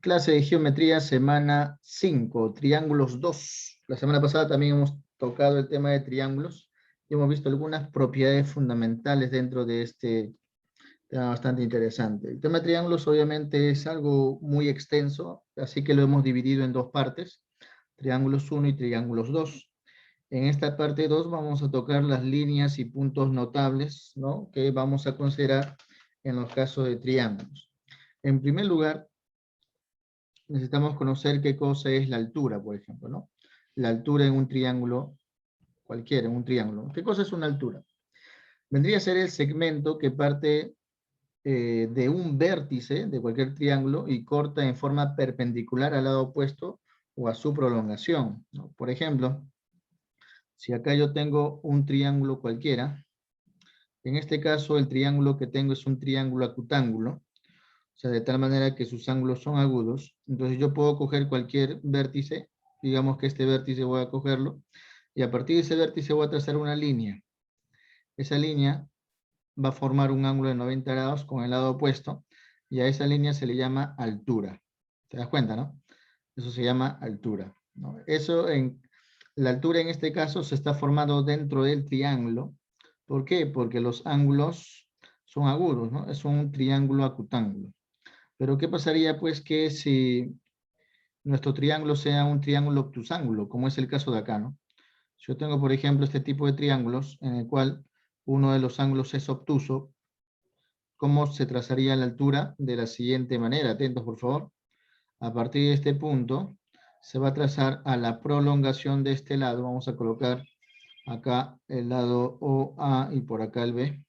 Clase de geometría, semana 5, triángulos 2. La semana pasada también hemos tocado el tema de triángulos y hemos visto algunas propiedades fundamentales dentro de este tema bastante interesante. El tema de triángulos obviamente es algo muy extenso, así que lo hemos dividido en dos partes, triángulos 1 y triángulos 2. En esta parte 2 vamos a tocar las líneas y puntos notables, ¿no?, que vamos a considerar en los casos de triángulos. En primer lugar, necesitamos conocer qué cosa es la altura, por ejemplo, ¿no? La altura en un triángulo cualquiera, en un triángulo. ¿Qué cosa es una altura? Vendría a ser el segmento que parte de un vértice de cualquier triángulo y corta en forma perpendicular al lado opuesto o a su prolongación, ¿no? Por ejemplo, si acá yo tengo un triángulo cualquiera, en este caso el triángulo que tengo es un triángulo acutángulo, o sea, de tal manera que sus ángulos son agudos. Entonces yo puedo coger cualquier vértice, digamos que este vértice voy a cogerlo, y a partir de ese vértice voy a trazar una línea. Esa línea va a formar un ángulo de 90 grados con el lado opuesto, y a esa línea se le llama altura. ¿Te das cuenta, no? Eso se llama altura, ¿no? La altura en este caso se está formando dentro del triángulo. ¿Por qué? Porque los ángulos son agudos, ¿no? Es un triángulo acutángulo. Pero ¿qué pasaría pues que si nuestro triángulo sea un triángulo obtusángulo, como es el caso de acá, ¿no? Si yo tengo, por ejemplo, este tipo de triángulos en el cual uno de los ángulos es obtuso, ¿cómo se trazaría la altura? De la siguiente manera, atentos por favor. A partir de este punto se va a trazar a la prolongación de este lado. Vamos a colocar acá el lado OA y por acá el B.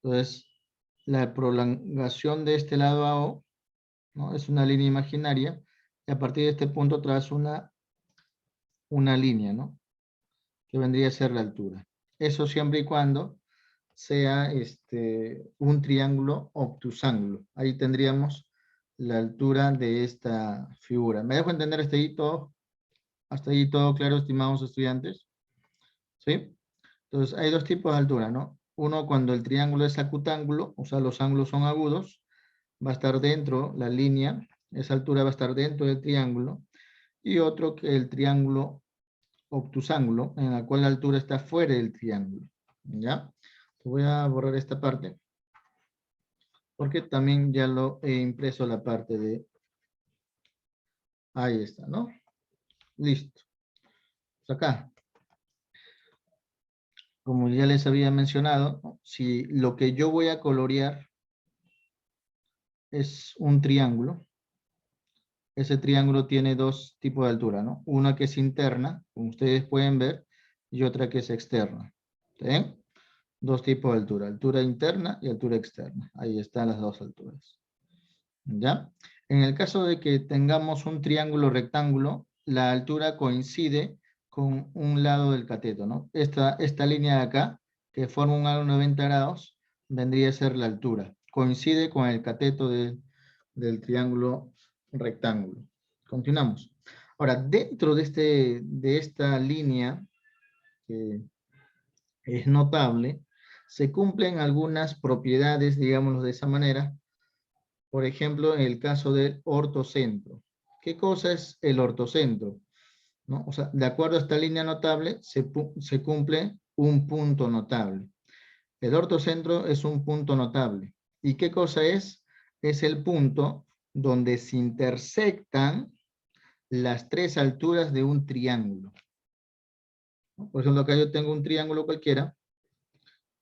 Entonces, la prolongación de este lado AO, ¿no?, es una línea imaginaria, y a partir de este punto trazo una línea, ¿no?, que vendría a ser la altura. Eso siempre y cuando sea un triángulo obtusángulo. Ahí tendríamos la altura de esta figura. ¿Me dejo entender hasta ahí todo? ¿Hasta ahí todo claro, estimados estudiantes? ¿Sí? Entonces, hay dos tipos de altura, ¿no? Uno, cuando el triángulo es acutángulo, o sea, los ángulos son agudos, va a estar dentro, la línea, esa altura va a estar dentro del triángulo, y otro que el triángulo obtusángulo, en la cual la altura está fuera del triángulo, ¿ya? Voy a borrar esta parte, porque también ya lo he impreso la parte de, ahí está, ¿no? Listo. Pues acá, como ya les había mencionado, ¿no?, si lo que yo voy a colorear es un triángulo, ese triángulo tiene dos tipos de altura, ¿no? Una que es interna, como ustedes pueden ver, y otra que es externa. ¿Sí? Dos tipos de altura, altura interna y altura externa. Ahí están las dos alturas. ¿Ya? En el caso de que tengamos un triángulo rectángulo, la altura coincide con un lado del cateto, ¿no? Esta línea de acá, que forma un ángulo de 90 grados, vendría a ser la altura. Coincide con el cateto del triángulo rectángulo. Continuamos. Ahora, dentro de esta línea, que es notable, se cumplen algunas propiedades, digámoslo de esa manera. Por ejemplo, en el caso del ortocentro. ¿Qué cosa es el ortocentro? ¿No? O sea, de acuerdo a esta línea notable, se cumple un punto notable. El ortocentro es un punto notable. ¿Y qué cosa es? Es el punto donde se intersectan las tres alturas de un triángulo, ¿no? Por ejemplo, acá yo tengo un triángulo cualquiera.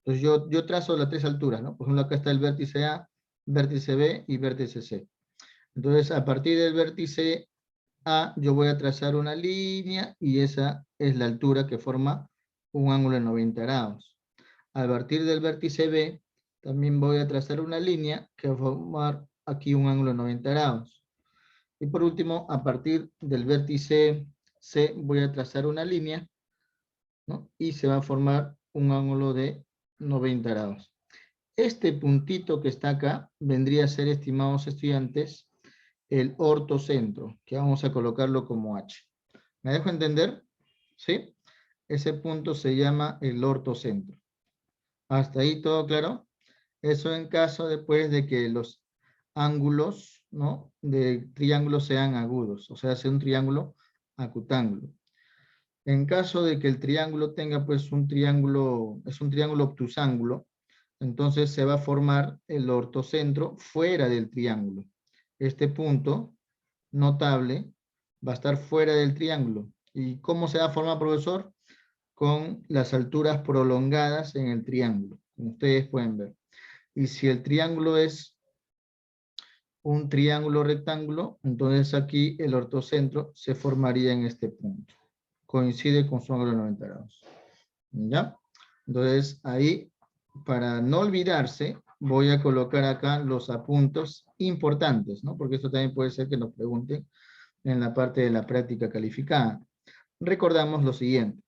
Entonces yo trazo las tres alturas, ¿no? Por ejemplo, acá está el vértice A, vértice B y vértice C. Entonces, a partir del vértice A, yo voy a trazar una línea y esa es la altura que forma un ángulo de 90 grados. A partir del vértice B, también voy a trazar una línea que va a formar aquí un ángulo de 90 grados. Y por último, a partir del vértice C, voy a trazar una línea, ¿no?, y se va a formar un ángulo de 90 grados. Este puntito que está acá vendría a ser, estimados estudiantes, el ortocentro, que vamos a colocarlo como H. ¿Me dejo entender? ¿Sí? Ese punto se llama el ortocentro. ¿Hasta ahí todo claro? Eso en caso después de que los ángulos, ¿no?, de triángulos sean agudos, o sea, sea un triángulo acutángulo. En caso de que el triángulo tenga pues un triángulo, es un triángulo obtusángulo, entonces se va a formar el ortocentro fuera del triángulo. Este punto notable va a estar fuera del triángulo. ¿Y cómo se va a formar, profesor? Con las alturas prolongadas en el triángulo, como ustedes pueden ver. Y si el triángulo es un triángulo rectángulo, entonces aquí el ortocentro se formaría en este punto. Coincide con su ángulo de 90 grados. ¿Ya? Entonces ahí, para no olvidarse, voy a colocar acá los apuntos importantes, ¿no? Porque esto también puede ser que nos pregunten en la parte de la práctica calificada. Recordamos lo siguiente.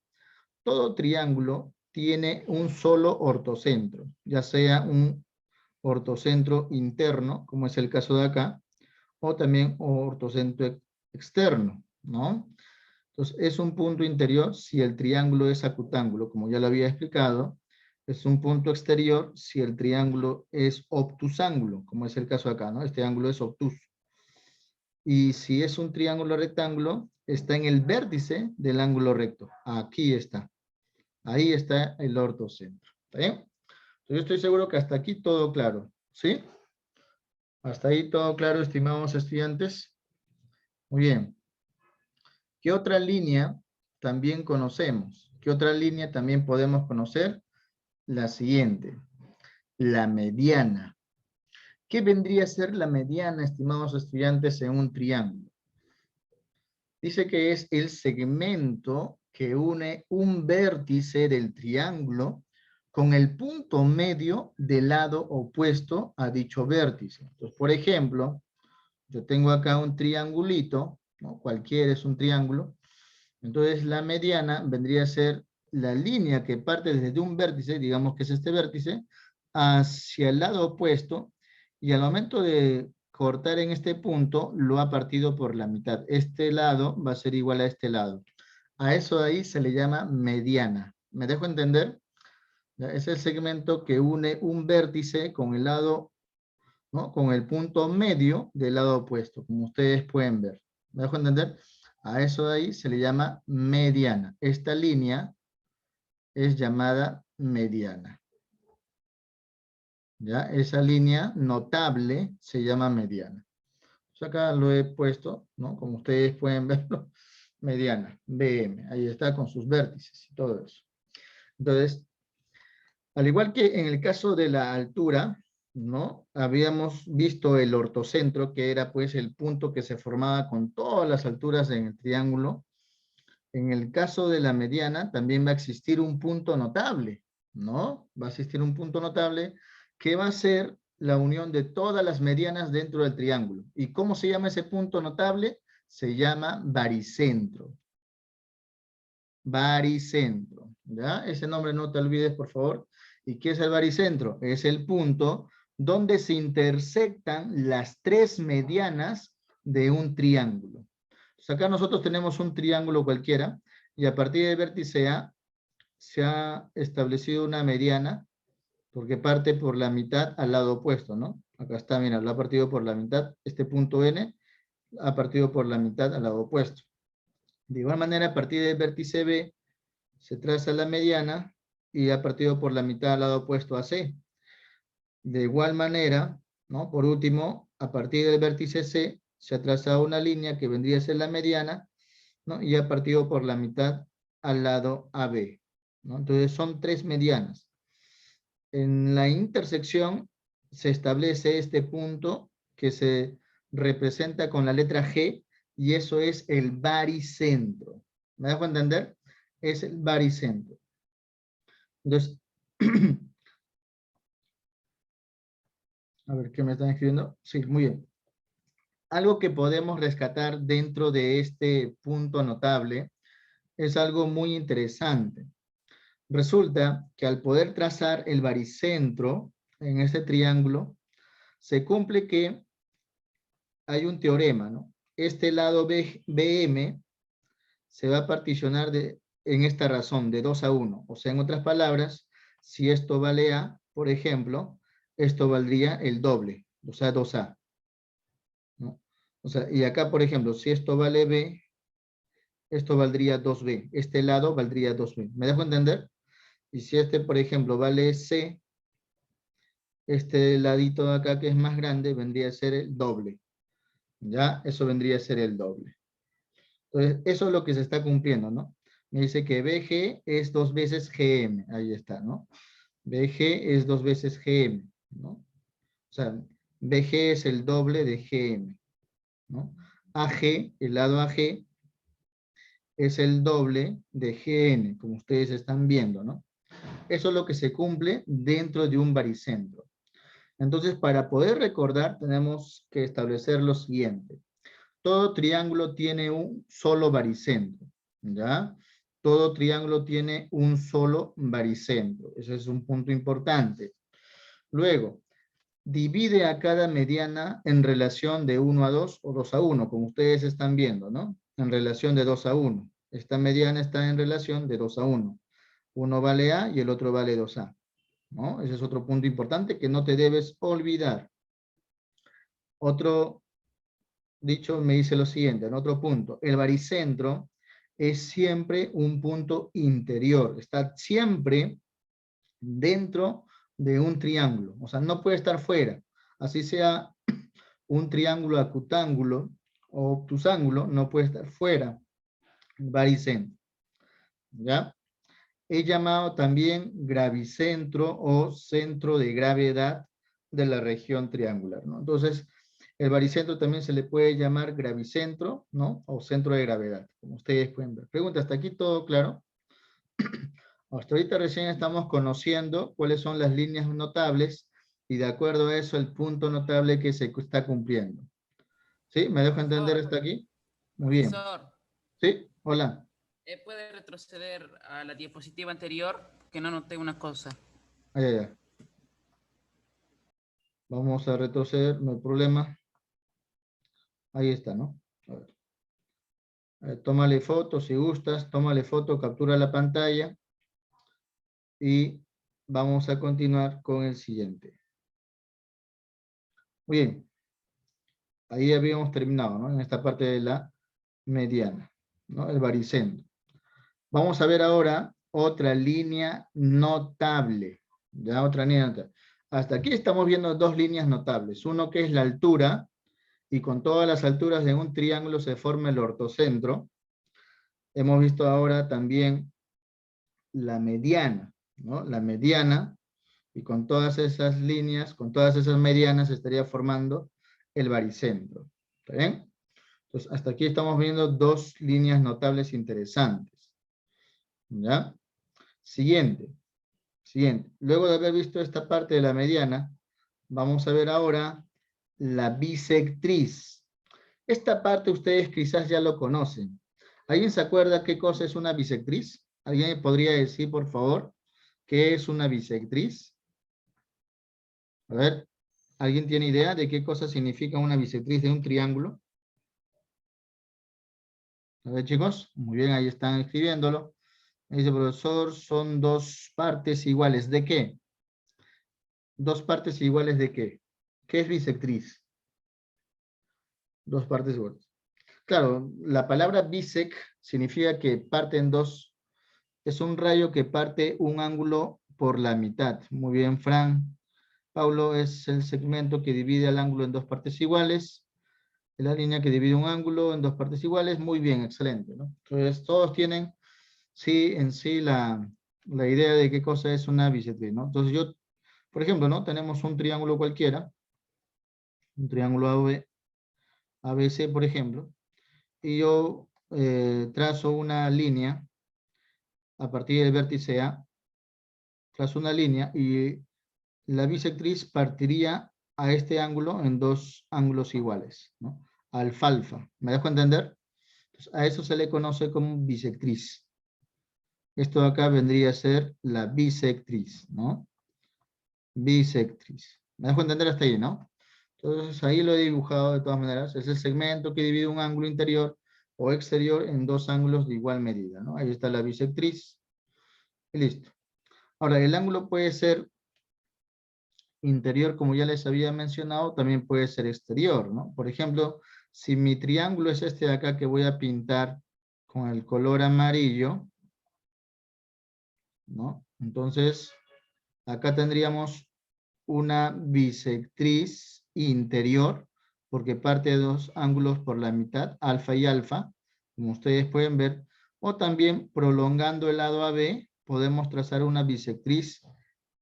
Todo triángulo tiene un solo ortocentro, ya sea un ortocentro interno, como es el caso de acá, o también ortocentro externo, ¿no? Entonces, es un punto interior si el triángulo es acutángulo, como ya lo había explicado. Es un punto exterior si el triángulo es obtusángulo, como es el caso acá, ¿no? Este ángulo es obtuso. Y si es un triángulo rectángulo, está en el vértice del ángulo recto. Aquí está. Ahí está el ortocentro. ¿Está bien? Entonces, yo estoy seguro que hasta aquí todo claro. ¿Sí? Hasta ahí todo claro, estimados estudiantes. Muy bien. ¿Qué otra línea también conocemos? ¿Qué otra línea también podemos conocer? La siguiente, la mediana. ¿Qué vendría a ser la mediana, estimados estudiantes, en un triángulo? Dice que es el segmento que une un vértice del triángulo con el punto medio del lado opuesto a dicho vértice. Entonces, por ejemplo, yo tengo acá un triangulito, ¿no? Cualquiera es un triángulo. Entonces la mediana vendría a ser la línea que parte desde un vértice, digamos que es este vértice, hacia el lado opuesto, y al momento de cortar en este punto, lo ha partido por la mitad. Este lado va a ser igual a este lado. A eso de ahí se le llama mediana. ¿Me dejo entender? Es el segmento que une un vértice con el lado, ¿no?, con el punto medio del lado opuesto, como ustedes pueden ver. ¿Me dejo entender? A eso de ahí se le llama mediana. Esta línea es llamada mediana. ¿Ya? Esa línea notable se llama mediana. Pues acá lo he puesto, ¿no? Como ustedes pueden verlo, mediana, BM. Ahí está con sus vértices y todo eso. Entonces, al igual que en el caso de la altura, ¿no? Habíamos visto el ortocentro, que era pues el punto que se formaba con todas las alturas en el triángulo. En el caso de la mediana también va a existir un punto notable, ¿no? Va a existir un punto notable que va a ser la unión de todas las medianas dentro del triángulo. ¿Y cómo se llama ese punto notable? Se llama baricentro. Baricentro, ¿ya? Ese nombre no te olvides, por favor. ¿Y qué es el baricentro? Es el punto donde se intersectan las tres medianas de un triángulo. Entonces acá nosotros tenemos un triángulo cualquiera y a partir del vértice A se ha establecido una mediana porque parte por la mitad al lado opuesto, ¿no? Acá está, mira, lo ha partido por la mitad, este punto N ha partido por la mitad al lado opuesto. De igual manera, a partir del vértice B se traza la mediana y ha partido por la mitad al lado opuesto a C. De igual manera, ¿no? Por último, a partir del vértice C se ha trazado una línea que vendría a ser la mediana, ¿no? Y ha partido por la mitad al lado AB, ¿no? Entonces son tres medianas. En la intersección se establece este punto que se representa con la letra G y eso es el baricentro. ¿Me dejo entender? Es el baricentro. Entonces, a ver, ¿qué me están escribiendo? Sí, muy bien. Algo que podemos rescatar dentro de este punto notable es algo muy interesante. Resulta que al poder trazar el baricentro en este triángulo, se cumple que hay un teorema, ¿no? Este lado BM se va a particionar en esta razón, de 2 a 1. O sea, en otras palabras, si esto vale A, por ejemplo, esto valdría el doble, o sea, 2A. O sea, y acá, por ejemplo, si esto vale B, esto valdría 2B. Este lado valdría 2B. ¿Me dejo entender? Y si este, por ejemplo, vale C, este ladito de acá que es más grande vendría a ser el doble. ¿Ya? Eso vendría a ser el doble. Entonces, eso es lo que se está cumpliendo, ¿no? Me dice que BG es 2 veces GM. Ahí está, ¿no? BG es 2 veces GM, ¿no? O sea, BG es el doble de GM, ¿no? AG, el lado AG, es el doble de GN, como ustedes están viendo, ¿no? Eso es lo que se cumple dentro de un baricentro. Entonces, para poder recordar, tenemos que establecer lo siguiente. Todo triángulo tiene un solo baricentro, ¿ya? Todo triángulo tiene un solo baricentro. Ese es un punto importante. Luego, divide a cada mediana en relación de 1 a 2 o 2 a 1, como ustedes están viendo, ¿no? En relación de 2 a 1. Esta mediana está en relación de 2 a 1. Uno vale A y el otro vale 2A, ¿no? Ese es otro punto importante que no te debes olvidar. Otro dicho me dice lo siguiente, en otro punto, el baricentro es siempre un punto interior, está siempre dentro de un triángulo, o sea, no puede estar fuera, así sea un triángulo acutángulo o obtusángulo, no puede estar fuera del baricentro, ¿ya? Es llamado también gravicentro o centro de gravedad de la región triangular, ¿no? Entonces, el baricentro también se le puede llamar gravicentro, ¿no? O centro de gravedad, como ustedes pueden ver. Pregunta, ¿hasta aquí todo claro? Hasta ahorita recién estamos conociendo cuáles son las líneas notables y de acuerdo a eso el punto notable que se está cumpliendo. ¿Sí? ¿Me dejo entender Profesor, hasta aquí? Muy bien. profesor, ¿Sí? Hola. ¿puede retroceder a la diapositiva anterior? Que no noté una cosa. Ay, ay, ay. Vamos a retroceder, no hay problema. Ahí está, ¿no? A ver. Tómale foto si gustas, tómale foto, captura la pantalla y vamos a continuar con el siguiente. Muy bien, ahí habíamos terminado, ¿no? En esta parte de la mediana, ¿no? El baricentro. Vamos a ver ahora otra línea notable, ya otra línea notable. Hasta aquí estamos viendo dos líneas notables, uno que es la altura, y con todas las alturas de un triángulo se forma el ortocentro. Hemos visto ahora también la mediana, ¿no? La mediana, y con todas esas líneas, con todas esas medianas, estaría formando el baricentro. ¿Está bien? Entonces, hasta aquí estamos viendo dos líneas notables interesantes. ¿Ya? Siguiente. Siguiente. Luego de haber visto esta parte de la mediana, vamos a ver ahora la bisectriz. Esta parte ustedes quizás ya lo conocen. ¿Alguien se acuerda qué cosa es una bisectriz? ¿Alguien me podría decir, por favor, qué es una bisectriz? A ver, ¿alguien tiene idea de qué cosa significa una bisectriz de un triángulo? A ver, chicos, muy bien, ahí están escribiéndolo. Me dice, profesor, son dos partes iguales. ¿De qué? ¿Dos partes iguales de qué? ¿Qué es bisectriz? Dos partes iguales. Claro, la palabra bisect significa que parten dos. Es un rayo que parte un ángulo por la mitad. Muy bien, Fran. Paulo, es el segmento que divide el ángulo en dos partes iguales. Es la línea que divide un ángulo en dos partes iguales. Muy bien, excelente, ¿no? Entonces, todos tienen, sí, en sí la idea de qué cosa es una bisectriz, ¿no? Entonces, yo, por ejemplo, ¿no? Tenemos un triángulo cualquiera, un triángulo ABC, por ejemplo, y yo trazo una línea a partir del vértice A, trazo una línea y la bisectriz partiría a este ángulo en dos ángulos iguales, ¿no? Alfalfa. ¿Me dejo entender? Entonces, a eso se le conoce como bisectriz. Esto de acá vendría a ser la bisectriz, ¿no? Bisectriz. ¿Me dejo entender hasta ahí, no? Entonces ahí lo he dibujado de todas maneras. Es el segmento que divide un ángulo interior o exterior en dos ángulos de igual medida, ¿no? Ahí está la bisectriz. Y listo. Ahora, el ángulo puede ser interior, como ya les había mencionado, también puede ser exterior, ¿no? Por ejemplo, si mi triángulo es este de acá que voy a pintar con el color amarillo, ¿no? Entonces, acá tendríamos una bisectriz interior, porque parte de dos ángulos por la mitad, alfa y alfa, como ustedes pueden ver, o también prolongando el lado AB, podemos trazar una bisectriz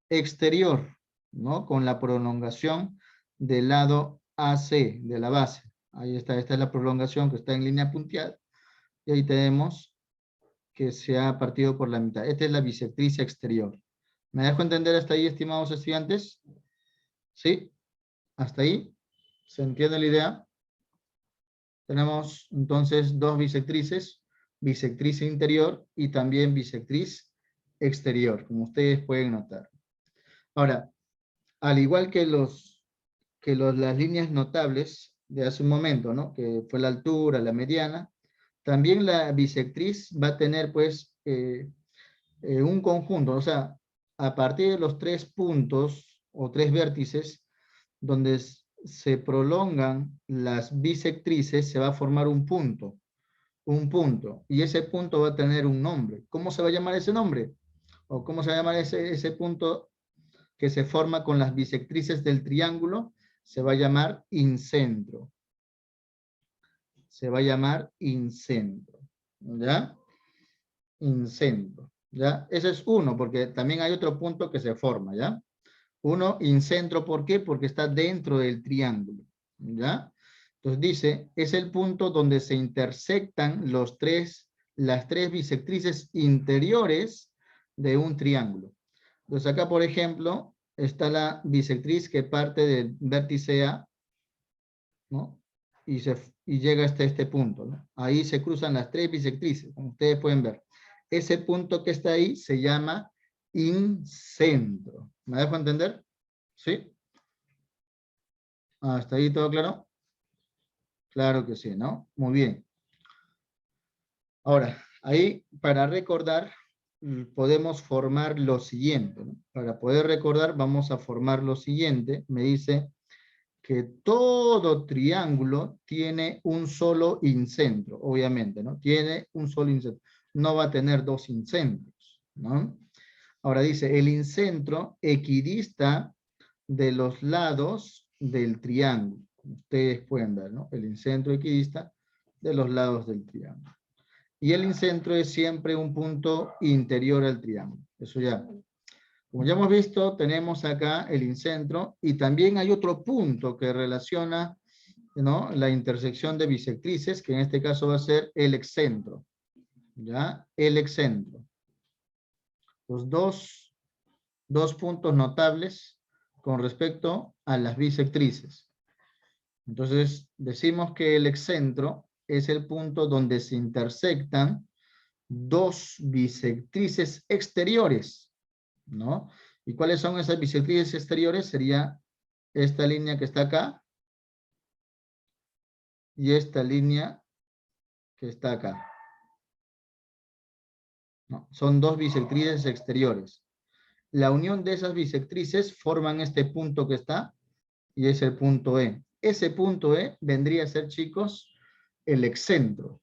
exterior, ¿no? Con la prolongación del lado AC, de la base. Ahí está, esta es la prolongación que está en línea punteada, y ahí tenemos que se ha partido por la mitad. Esta es la bisectriz exterior. ¿Me dejo entender hasta ahí, estimados estudiantes? ¿Sí? ¿Hasta ahí? ¿Se entiende la idea? Tenemos entonces dos bisectrices, bisectriz interior y también bisectriz exterior, como ustedes pueden notar. Ahora, al igual que las líneas notables de hace un momento, ¿no? Que fue la altura, la mediana, también la bisectriz va a tener pues un conjunto, o sea, a partir de los 3 puntos o 3 vértices donde se prolongan las bisectrices, se va a formar un punto, y ese punto va a tener un nombre. ¿Cómo se va a llamar ese nombre? ¿O cómo se va a llamar ese punto que se forma con las bisectrices del triángulo? Se va a llamar incentro. Se va a llamar incentro, ¿ya? Incentro, ¿ya? Ese es uno, porque también hay otro punto que se forma, ¿ya? Uno, incentro, ¿por qué? Porque está dentro del triángulo, ¿ya? Entonces dice, es el punto donde se intersectan las tres bisectrices interiores de un triángulo. Entonces acá, por ejemplo, está la bisectriz que parte del vértice A, ¿no? Y llega hasta este punto, ¿no? Ahí se cruzan las tres bisectrices, como ustedes pueden ver. Ese punto que está ahí se llama incentro. ¿Me dejo entender? ¿Sí? ¿Hasta ahí todo claro? Claro que sí, ¿no? Muy bien. Ahora, ahí para recordar, podemos formar lo siguiente, ¿no? Para poder recordar, vamos a formar lo siguiente. Me dice que todo triángulo tiene un solo incentro, obviamente, ¿no? Tiene un solo incentro. No va a tener dos incentros, ¿no? Ahora dice, el incentro equidista de los lados del triángulo. Ustedes pueden ver, ¿no? El incentro equidista de los lados del triángulo. Y el incentro es siempre un punto interior al triángulo. Eso ya. Como ya hemos visto, tenemos acá el incentro y también hay otro punto que relaciona, ¿no? La intersección de bisectrices, que en este caso va a ser el excentro. ¿Ya? El excentro. Los dos puntos notables con respecto a las bisectrices. Entonces, decimos que el excentro es el punto donde se intersectan dos bisectrices exteriores, ¿no? ¿Y cuáles son esas bisectrices exteriores? Sería esta línea que está acá y esta línea que está acá. ¿No? Son dos bisectrices exteriores. La unión de esas bisectrices forman este punto que está y es el punto E. Ese punto E vendría a ser, chicos, el excentro.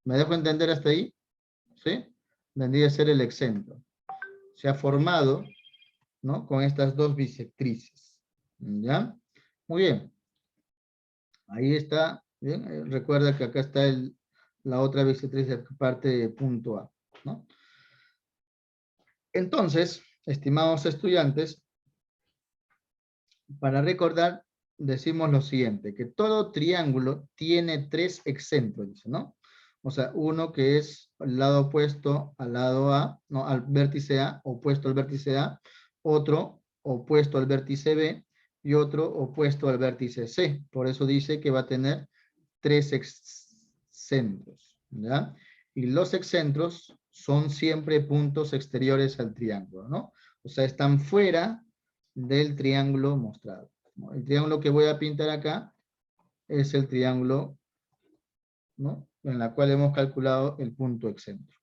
¿Me dejo entender hasta ahí? ¿Sí? Vendría a ser el excentro. Se ha formado, ¿no? Con estas dos bisectrices. ¿Ya? Muy bien. Ahí está. Bien. Recuerda que acá está la otra bisectriz que parte de punto A, ¿no? Entonces, estimados estudiantes, para recordar, decimos lo siguiente, que todo triángulo tiene tres excentros, ¿no? O sea, uno que es al lado opuesto al lado A, no, al vértice A, opuesto al vértice A, otro opuesto al vértice B y otro opuesto al vértice C. Por eso dice que va a tener tres excentros, ¿ya? Y los excentros son siempre puntos exteriores al triángulo, ¿no? O sea, están fuera del triángulo mostrado. El triángulo que voy a pintar acá es el triángulo, ¿no? En la cual hemos calculado el punto excentro,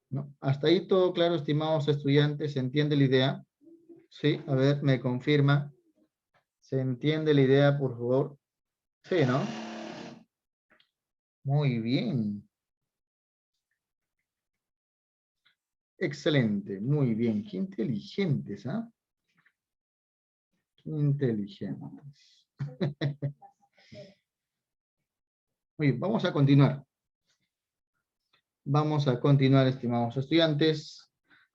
¿no? Hasta ahí todo claro, estimados estudiantes, ¿se entiende la idea? Sí, a ver, me confirma. ¿Se entiende la idea, por favor? Sí, ¿no? Muy bien. Excelente, muy bien. Qué inteligentes, ¿ah? Qué inteligentes. Muy bien, vamos a continuar. Vamos a continuar, estimados estudiantes,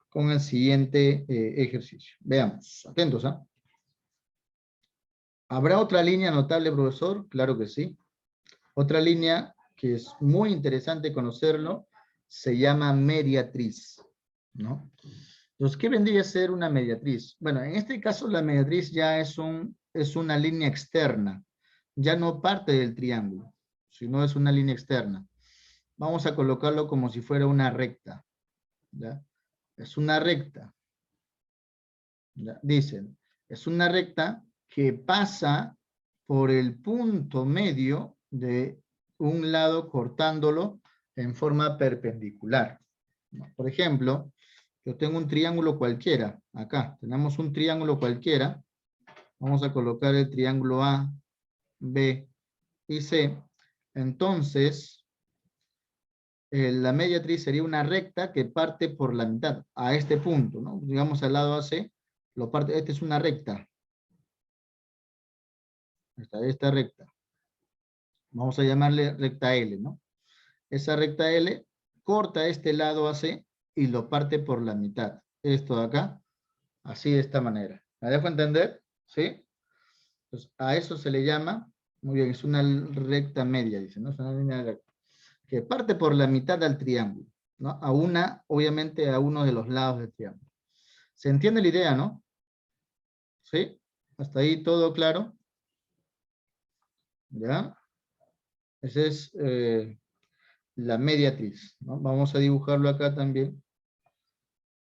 con el siguiente ejercicio. Veamos, atentos, ¿ah? ¿Habrá otra línea notable, profesor? Claro que sí. Otra línea que es muy interesante conocerlo, se llama mediatriz, ¿no? Entonces, ¿qué vendría a ser una mediatriz? Bueno, en este caso la mediatriz ya es una línea externa, ya no parte del triángulo, sino es una línea externa. Vamos a colocarlo como si fuera una recta, ¿ya? Es una recta, ¿ya? Dicen, es una recta que pasa por el punto medio de un lado cortándolo en forma perpendicular, ¿no? Por ejemplo, yo tengo un triángulo cualquiera, acá, tenemos un triángulo cualquiera, vamos a colocar el triángulo A, B y C, entonces la mediatriz sería una recta que parte por la mitad, a este punto, ¿no? Digamos al lado AC, esta es una recta, esta recta, vamos a llamarle recta L, ¿no? Esa recta L corta este lado AC y lo parte por la mitad, esto de acá, así de esta manera. ¿Me dejo entender? ¿Sí? Entonces, a eso se le llama, muy bien, es una recta media, dice, ¿no? Es una línea recta, que parte por la mitad del triángulo, ¿no? Obviamente a uno de los lados del triángulo. ¿Se entiende la idea, no? ¿Sí? ¿Hasta ahí todo claro? ¿Ya? Esa es la mediatriz, ¿no? Vamos a dibujarlo acá también.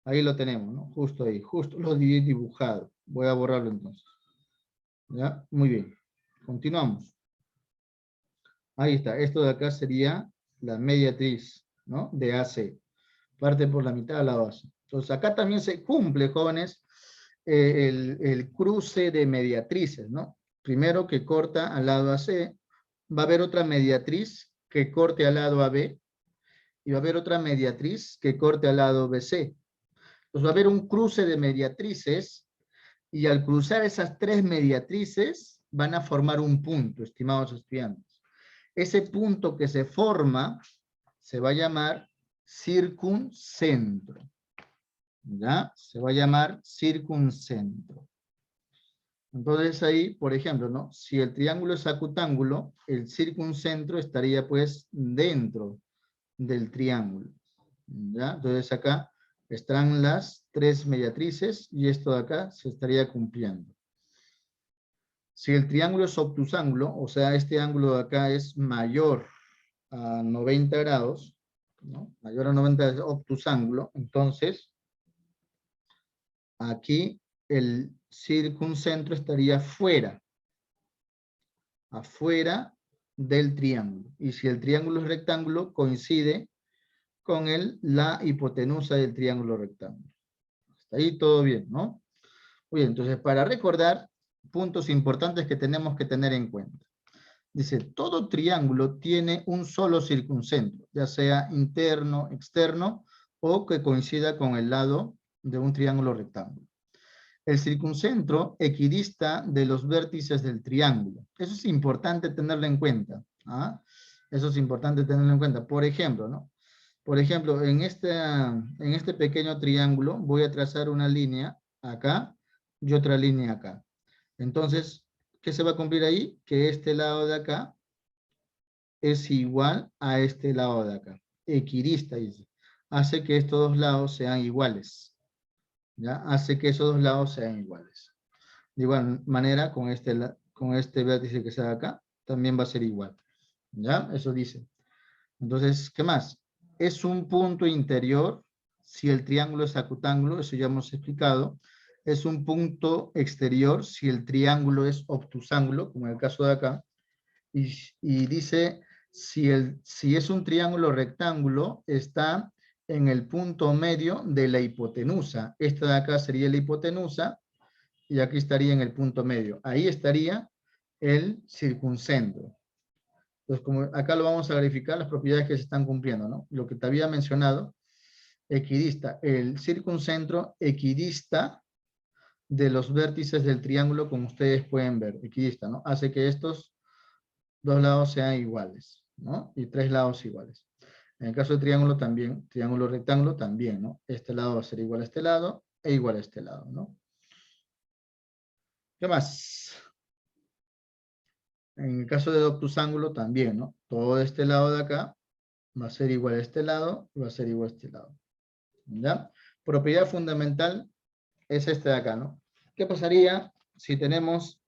Ahí lo tenemos, ¿no? Justo ahí, justo lo dibujado. Voy a borrarlo entonces. ¿Ya? Muy bien. Continuamos. Ahí está. Esto de acá sería la mediatriz, ¿no? De AC. Parte por la mitad a la base. Entonces acá también se cumple, jóvenes, el cruce de mediatrices, ¿no? Primero que corta al lado AC, va a haber otra mediatriz que corte al lado AB, y va a haber otra mediatriz que corte al lado BC. Entonces va a haber un cruce de mediatrices, y al cruzar esas tres mediatrices van a formar un punto, estimados estudiantes. Ese punto que se forma se va a llamar circuncentro. ¿Ya? Se va a llamar circuncentro. Entonces ahí, por ejemplo, ¿no? Si el triángulo es acutángulo, el circuncentro estaría pues dentro del triángulo. ¿Ya? Entonces acá están las tres mediatrices y esto de acá se estaría cumpliendo. Si el triángulo es obtusángulo, o sea, este ángulo de acá es mayor a 90 grados, ¿no? Mayor a 90 es obtusángulo, entonces aquí el circuncentro estaría afuera del triángulo. Y si el triángulo es rectángulo, coincide con la hipotenusa del triángulo rectángulo. Hasta ahí todo bien, ¿no? Muy bien, entonces para recordar, puntos importantes que tenemos que tener en cuenta. Dice, todo triángulo tiene un solo circuncentro, ya sea interno, externo, o que coincida con el lado de un triángulo rectángulo. El circuncentro equidista de los vértices del triángulo. Eso es importante tenerlo en cuenta. ¿Ah? Eso es importante tenerlo en cuenta. Por ejemplo, ¿no? Por ejemplo, en este pequeño triángulo voy a trazar una línea acá y otra línea acá. Entonces, ¿qué se va a cumplir ahí? Que este lado de acá es igual a este lado de acá. Equidista, dice. Hace que estos dos lados sean iguales. ¿Ya? Hace que esos dos lados sean iguales. De igual manera, con este vértice que está acá, también va a ser igual. ¿Ya? Eso dice. Entonces, ¿qué más? Es un punto interior, si el triángulo es acutángulo, eso ya hemos explicado. Es un punto exterior, si el triángulo es obtusángulo, como en el caso de acá. Y dice, si es un triángulo rectángulo, está en el punto medio de la hipotenusa. Esta de acá sería la hipotenusa, y aquí estaría en el punto medio. Ahí estaría el circuncentro. Entonces, como acá lo vamos a verificar, las propiedades que se están cumpliendo, ¿no? Lo que te había mencionado, equidista, el circuncentro equidista de los vértices del triángulo, como ustedes pueden ver, equidista, ¿no? Hace que estos dos lados sean iguales, ¿no? Y tres lados iguales. En el caso del triángulo también, triángulo rectángulo también, ¿no? Este lado va a ser igual a este lado e igual a este lado, ¿no? ¿Qué más? En el caso de obtusángulo también, ¿no? Todo este lado de acá va a ser igual a este lado y va a ser igual a este lado. ¿Ya? Propiedad fundamental es este de acá, ¿no? ¿Qué pasaría si tenemos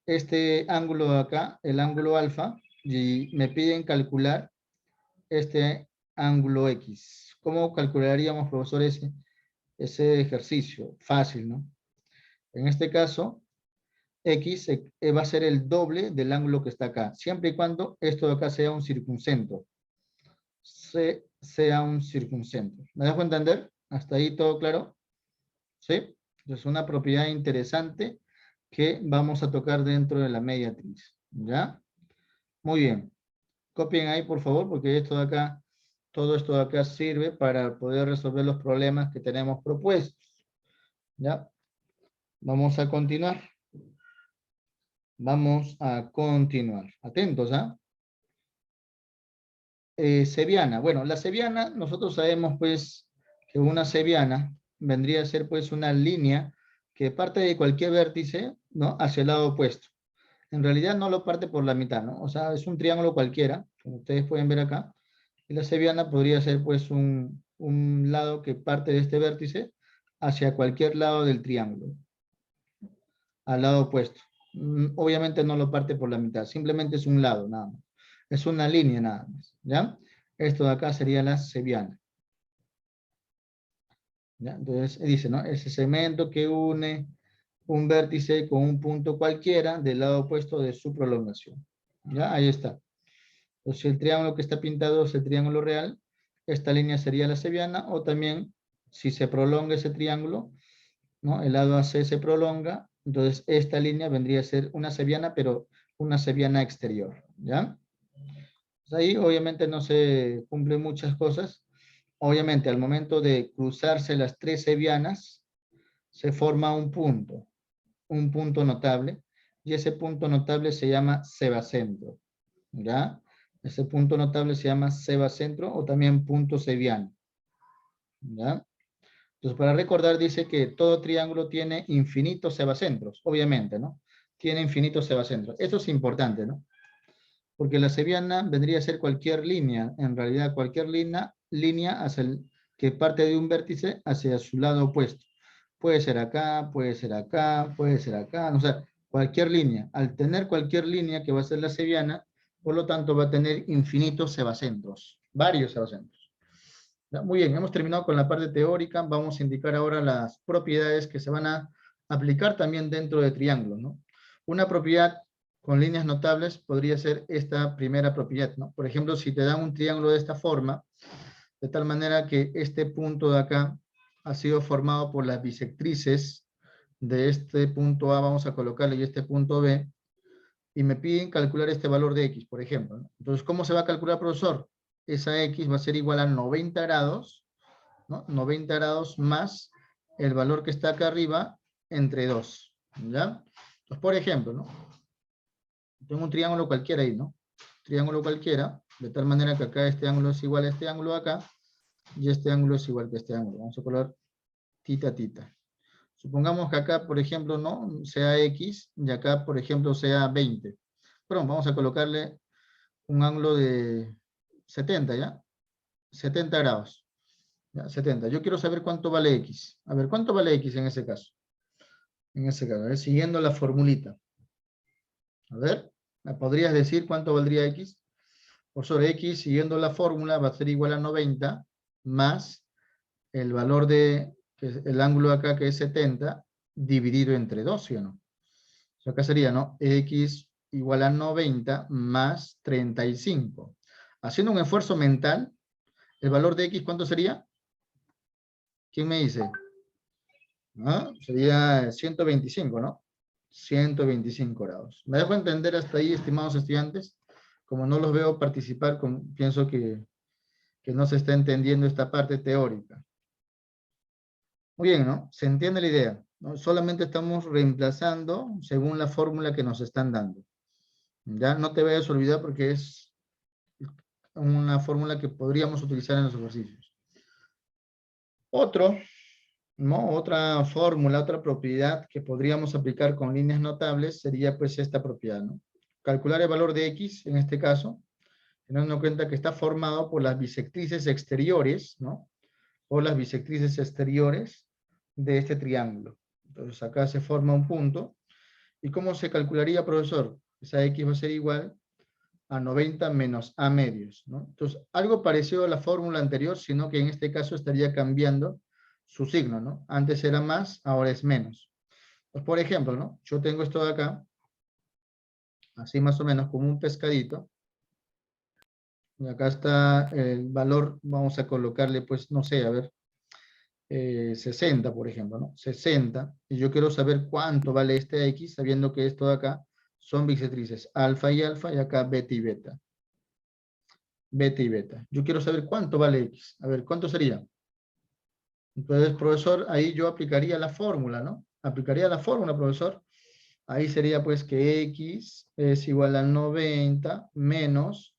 este ángulo de acá, el ángulo alfa, y me piden calcular este ángulo X? ¿Cómo calcularíamos, profesor, ese ejercicio? Fácil, ¿no? En este caso, X va a ser el doble del ángulo que está acá, siempre y cuando esto de acá sea un circuncentro. Sea un circuncentro. ¿Me dejo entender? ¿Hasta ahí todo claro? ¿Sí? Es una propiedad interesante que vamos a tocar dentro de la mediatriz. ¿Ya? Muy bien. Copien ahí, por favor, porque esto de acá, todo esto de acá sirve para poder resolver los problemas que tenemos propuestos. ¿Ya? Vamos a continuar. Vamos a continuar. Atentos, ¿ah? Cebiana. Bueno, la cebiana, nosotros sabemos pues que una cebiana vendría a ser pues una línea que parte de cualquier vértice, ¿no? Hacia el lado opuesto. En realidad no lo parte por la mitad, ¿no? O sea, es un triángulo cualquiera, como ustedes pueden ver acá. Y la cebiana podría ser pues un lado que parte de este vértice hacia cualquier lado del triángulo, al lado opuesto. Obviamente no lo parte por la mitad, simplemente es un lado, nada más. Es una línea nada más, ¿ya? Esto de acá sería la cebiana. ¿Ya? Entonces dice, ¿no? Ese segmento que une un vértice con un punto cualquiera del lado opuesto de su prolongación. ¿Ya? Ahí está. Entonces, si el triángulo que está pintado es el triángulo real, esta línea sería la cebiana, o también, si se prolonga ese triángulo, ¿no? El lado AC se prolonga, entonces esta línea vendría a ser una cebiana, pero una cebiana exterior, ¿ya? Pues ahí obviamente no se cumplen muchas cosas. Obviamente al momento de cruzarse las tres cebianas, se forma un punto notable, y ese punto notable se llama sebacentro, ¿ya? Ese punto notable se llama sebacentro o también punto cebiano, ¿ya? Entonces, para recordar, dice que todo triángulo tiene infinitos sebacentros, obviamente, ¿no? Tiene infinitos sebacentros. Eso es importante, ¿no? Porque la cebiana vendría a ser cualquier línea, en realidad cualquier línea que parte de un vértice hacia su lado opuesto. Puede ser acá, puede ser acá, puede ser acá, o sea, cualquier línea. Al tener cualquier línea que va a ser la cebiana, por lo tanto va a tener infinitos sebacentros, varios sebacentros. ¿Ya? Muy bien, hemos terminado con la parte teórica. Vamos a indicar ahora las propiedades que se van a aplicar también dentro de triángulos, ¿no? Una propiedad con líneas notables podría ser esta primera propiedad, ¿no? Por ejemplo, si te dan un triángulo de esta forma, de tal manera que este punto de acá ha sido formado por las bisectrices de este punto A, vamos a colocarle, y este punto B, y me piden calcular este valor de X, por ejemplo, ¿no? Entonces, ¿cómo se va a calcular, profesor? Esa X va a ser igual a 90 grados, ¿no? 90 grados más el valor que está acá arriba entre 2, ¿ya? Entonces, por ejemplo, ¿no? Tengo un triángulo cualquiera ahí, ¿no? Triángulo cualquiera, de tal manera que acá este ángulo es igual a este ángulo de acá, y este ángulo es igual que este ángulo. Vamos a colocar tita, tita. Supongamos que acá, por ejemplo, no sea X, y acá, por ejemplo, sea 20. Perdón, vamos a colocarle un ángulo de 70, ¿ya? 70 grados. ¿Ya? 70. Yo quiero saber cuánto vale X. A ver, ¿cuánto vale X en ese caso? En ese caso, siguiendo la formulita. A ver, ¿me podrías decir cuánto valdría X? Por sobre X, siguiendo la fórmula, va a ser igual a 90 más el valor de, que es el ángulo de acá, que es 70, dividido entre 2, ¿sí o no? O sea, acá sería, ¿no? X igual a 90 más 35. Haciendo un esfuerzo mental, ¿el valor de X cuánto sería? ¿Quién me dice? ¿no? Sería 125, ¿no? 125 grados. ¿Me dejo entender hasta ahí, estimados estudiantes? Como no los veo participar, pienso que no se está entendiendo esta parte teórica. Muy bien, ¿no? Se entiende la idea, ¿no? Solamente estamos reemplazando según la fórmula que nos están dando. Ya no te vayas a olvidar porque es una fórmula que podríamos utilizar en los ejercicios. ¿No? Otra fórmula, otra propiedad que podríamos aplicar con líneas notables sería pues esta propiedad, ¿no? Calcular el valor de X, en este caso, teniendo en cuenta que está formado por las bisectrices exteriores, ¿no? O las bisectrices exteriores de este triángulo. Entonces acá se forma un punto. ¿Y cómo se calcularía, profesor? Esa X va a ser igual a 90 menos A medios, ¿no? Entonces, algo parecido a la fórmula anterior, sino que en este caso estaría cambiando su signo, ¿no? Antes era más, ahora es menos. Pues, por ejemplo, ¿no? Yo tengo esto de acá, así más o menos como un pescadito. Y acá está el valor, vamos a colocarle, pues, no sé, a ver, 60, por ejemplo, ¿no? 60. Y yo quiero saber cuánto vale este X, sabiendo que esto de acá son bisectrices alfa, y acá beta y beta. Beta y beta. Yo quiero saber cuánto vale X. A ver, ¿cuánto sería? Entonces, profesor, ahí yo aplicaría la fórmula, ¿no? Aplicaría la fórmula, profesor. Ahí sería pues que X es igual a 90 menos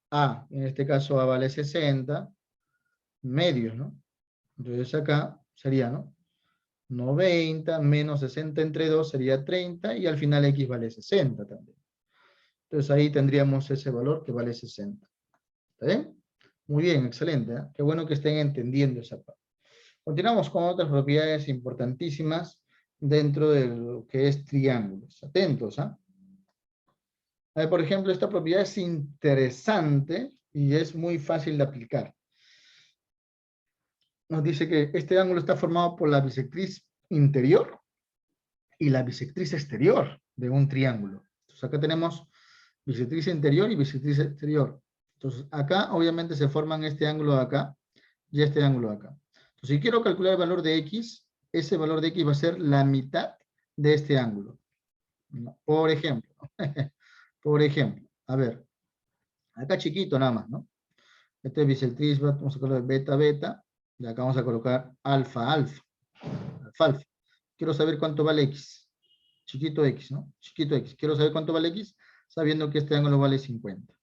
A. En este caso A vale 60 medios, ¿no? Entonces acá sería, ¿no? 90 menos 60 entre 2 sería 30 y al final X vale 60 también. Entonces ahí tendríamos ese valor que vale 60. ¿Está bien? Muy bien, excelente. ¿Eh? Qué bueno que estén entendiendo esa parte. Continuamos con otras propiedades importantísimas dentro de lo que es triángulos. Atentos, ¿ah? Por ejemplo, esta propiedad es interesante y es muy fácil de aplicar. Nos dice que este ángulo está formado por la bisectriz interior y la bisectriz exterior de un triángulo. Entonces acá tenemos bisectriz interior y bisectriz exterior. Entonces acá obviamente se forman este ángulo de acá y este ángulo de acá. Entonces si quiero calcular el valor de X, ese valor de X va a ser la mitad de este ángulo. Por ejemplo, por ejemplo, a ver, acá chiquito nada más, ¿no? Este es bisectriz, vamos a colocar beta, beta, y acá vamos a colocar alfa, alfa, alfa, alfa. Quiero saber cuánto vale X. Chiquito X, ¿no? Chiquito X. Quiero saber cuánto vale X, sabiendo que este ángulo vale 50.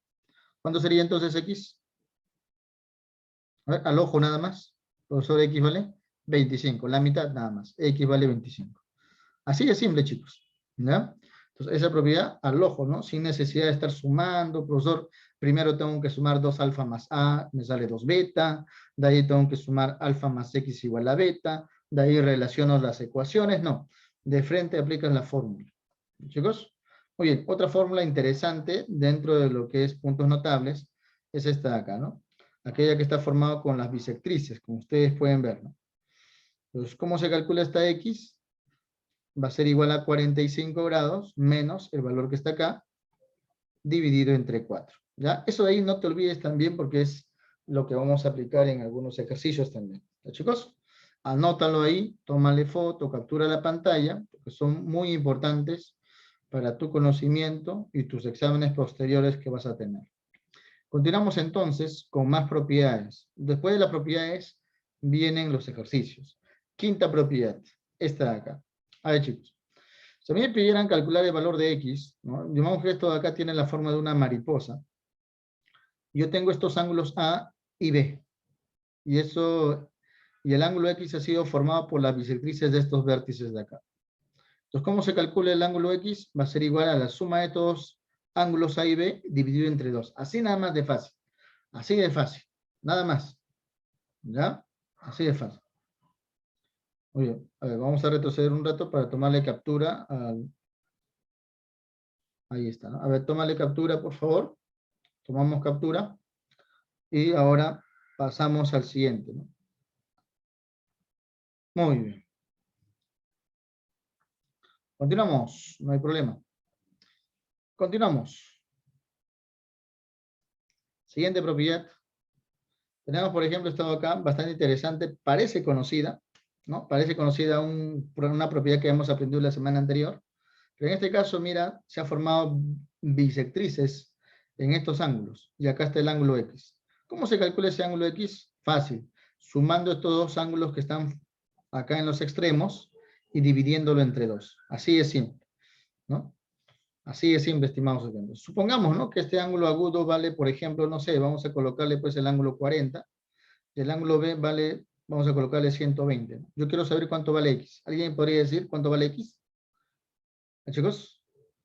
¿Cuánto sería entonces X? A ver, al ojo nada más. Profesor, X vale 25. La mitad nada más. X vale 25. Así de simple, chicos. ¿Ya? Entonces, esa propiedad al ojo, ¿no? Sin necesidad de estar sumando, profesor. Primero tengo que sumar 2 alfa más A, me sale 2 beta. De ahí tengo que sumar alfa más X igual a beta. De ahí relaciono las ecuaciones. No. De frente aplicas la fórmula. Chicos. Muy bien. Otra fórmula interesante dentro de lo que es puntos notables es esta de acá, ¿no? Aquella que está formada con las bisectrices, como ustedes pueden ver, ¿no? Entonces, ¿cómo se calcula esta X? Va a ser igual a 45 grados menos el valor que está acá, dividido entre 4. ¿Ya? Eso de ahí no te olvides también porque es lo que vamos a aplicar en algunos ejercicios también. ¿Ya, chicos? Anótalo ahí, tómale foto, captura la pantalla, porque son muy importantes para tu conocimiento y tus exámenes posteriores que vas a tener. Continuamos entonces con más propiedades. Después de las propiedades vienen los ejercicios. Quinta propiedad, esta de acá. A ver, chicos. Si a mí me pidieran calcular el valor de X, ¿no? Digamos que esto de acá tiene la forma de una mariposa. Yo tengo estos ángulos A y B. Y el ángulo X ha sido formado por las bisectrices de estos vértices de acá. Entonces, ¿cómo se calcula el ángulo X? Va a ser igual a la suma de todos ángulos A y B dividido entre 2. Así nada más de fácil. Así de fácil. Nada más. ¿Ya? Así de fácil. Muy bien. A ver, vamos a retroceder un rato para tomarle captura al... Ahí está, ¿no? A ver, tómale captura, por favor. Tomamos captura. Y ahora pasamos al siguiente, ¿no? Muy bien. Continuamos, no hay problema. Continuamos. Siguiente propiedad. Tenemos, por ejemplo, esto acá, bastante interesante, parece conocida, ¿no? Parece conocida por una propiedad que hemos aprendido la semana anterior. Pero en este caso, mira, se han formado bisectrices en estos ángulos. Y acá está el ángulo X. ¿Cómo se calcula ese ángulo X? Fácil. Sumando estos dos ángulos que están acá en los extremos y dividiéndolo entre 2. Así es simple, ¿no? Así es simple, estimados oyentes. Supongamos, ¿no?, que este ángulo agudo vale, por ejemplo, no sé, vamos a colocarle pues el ángulo 40. Y el ángulo B vale, vamos a colocarle 120. Yo quiero saber cuánto vale X. ¿Alguien podría decir cuánto vale X? Chicos,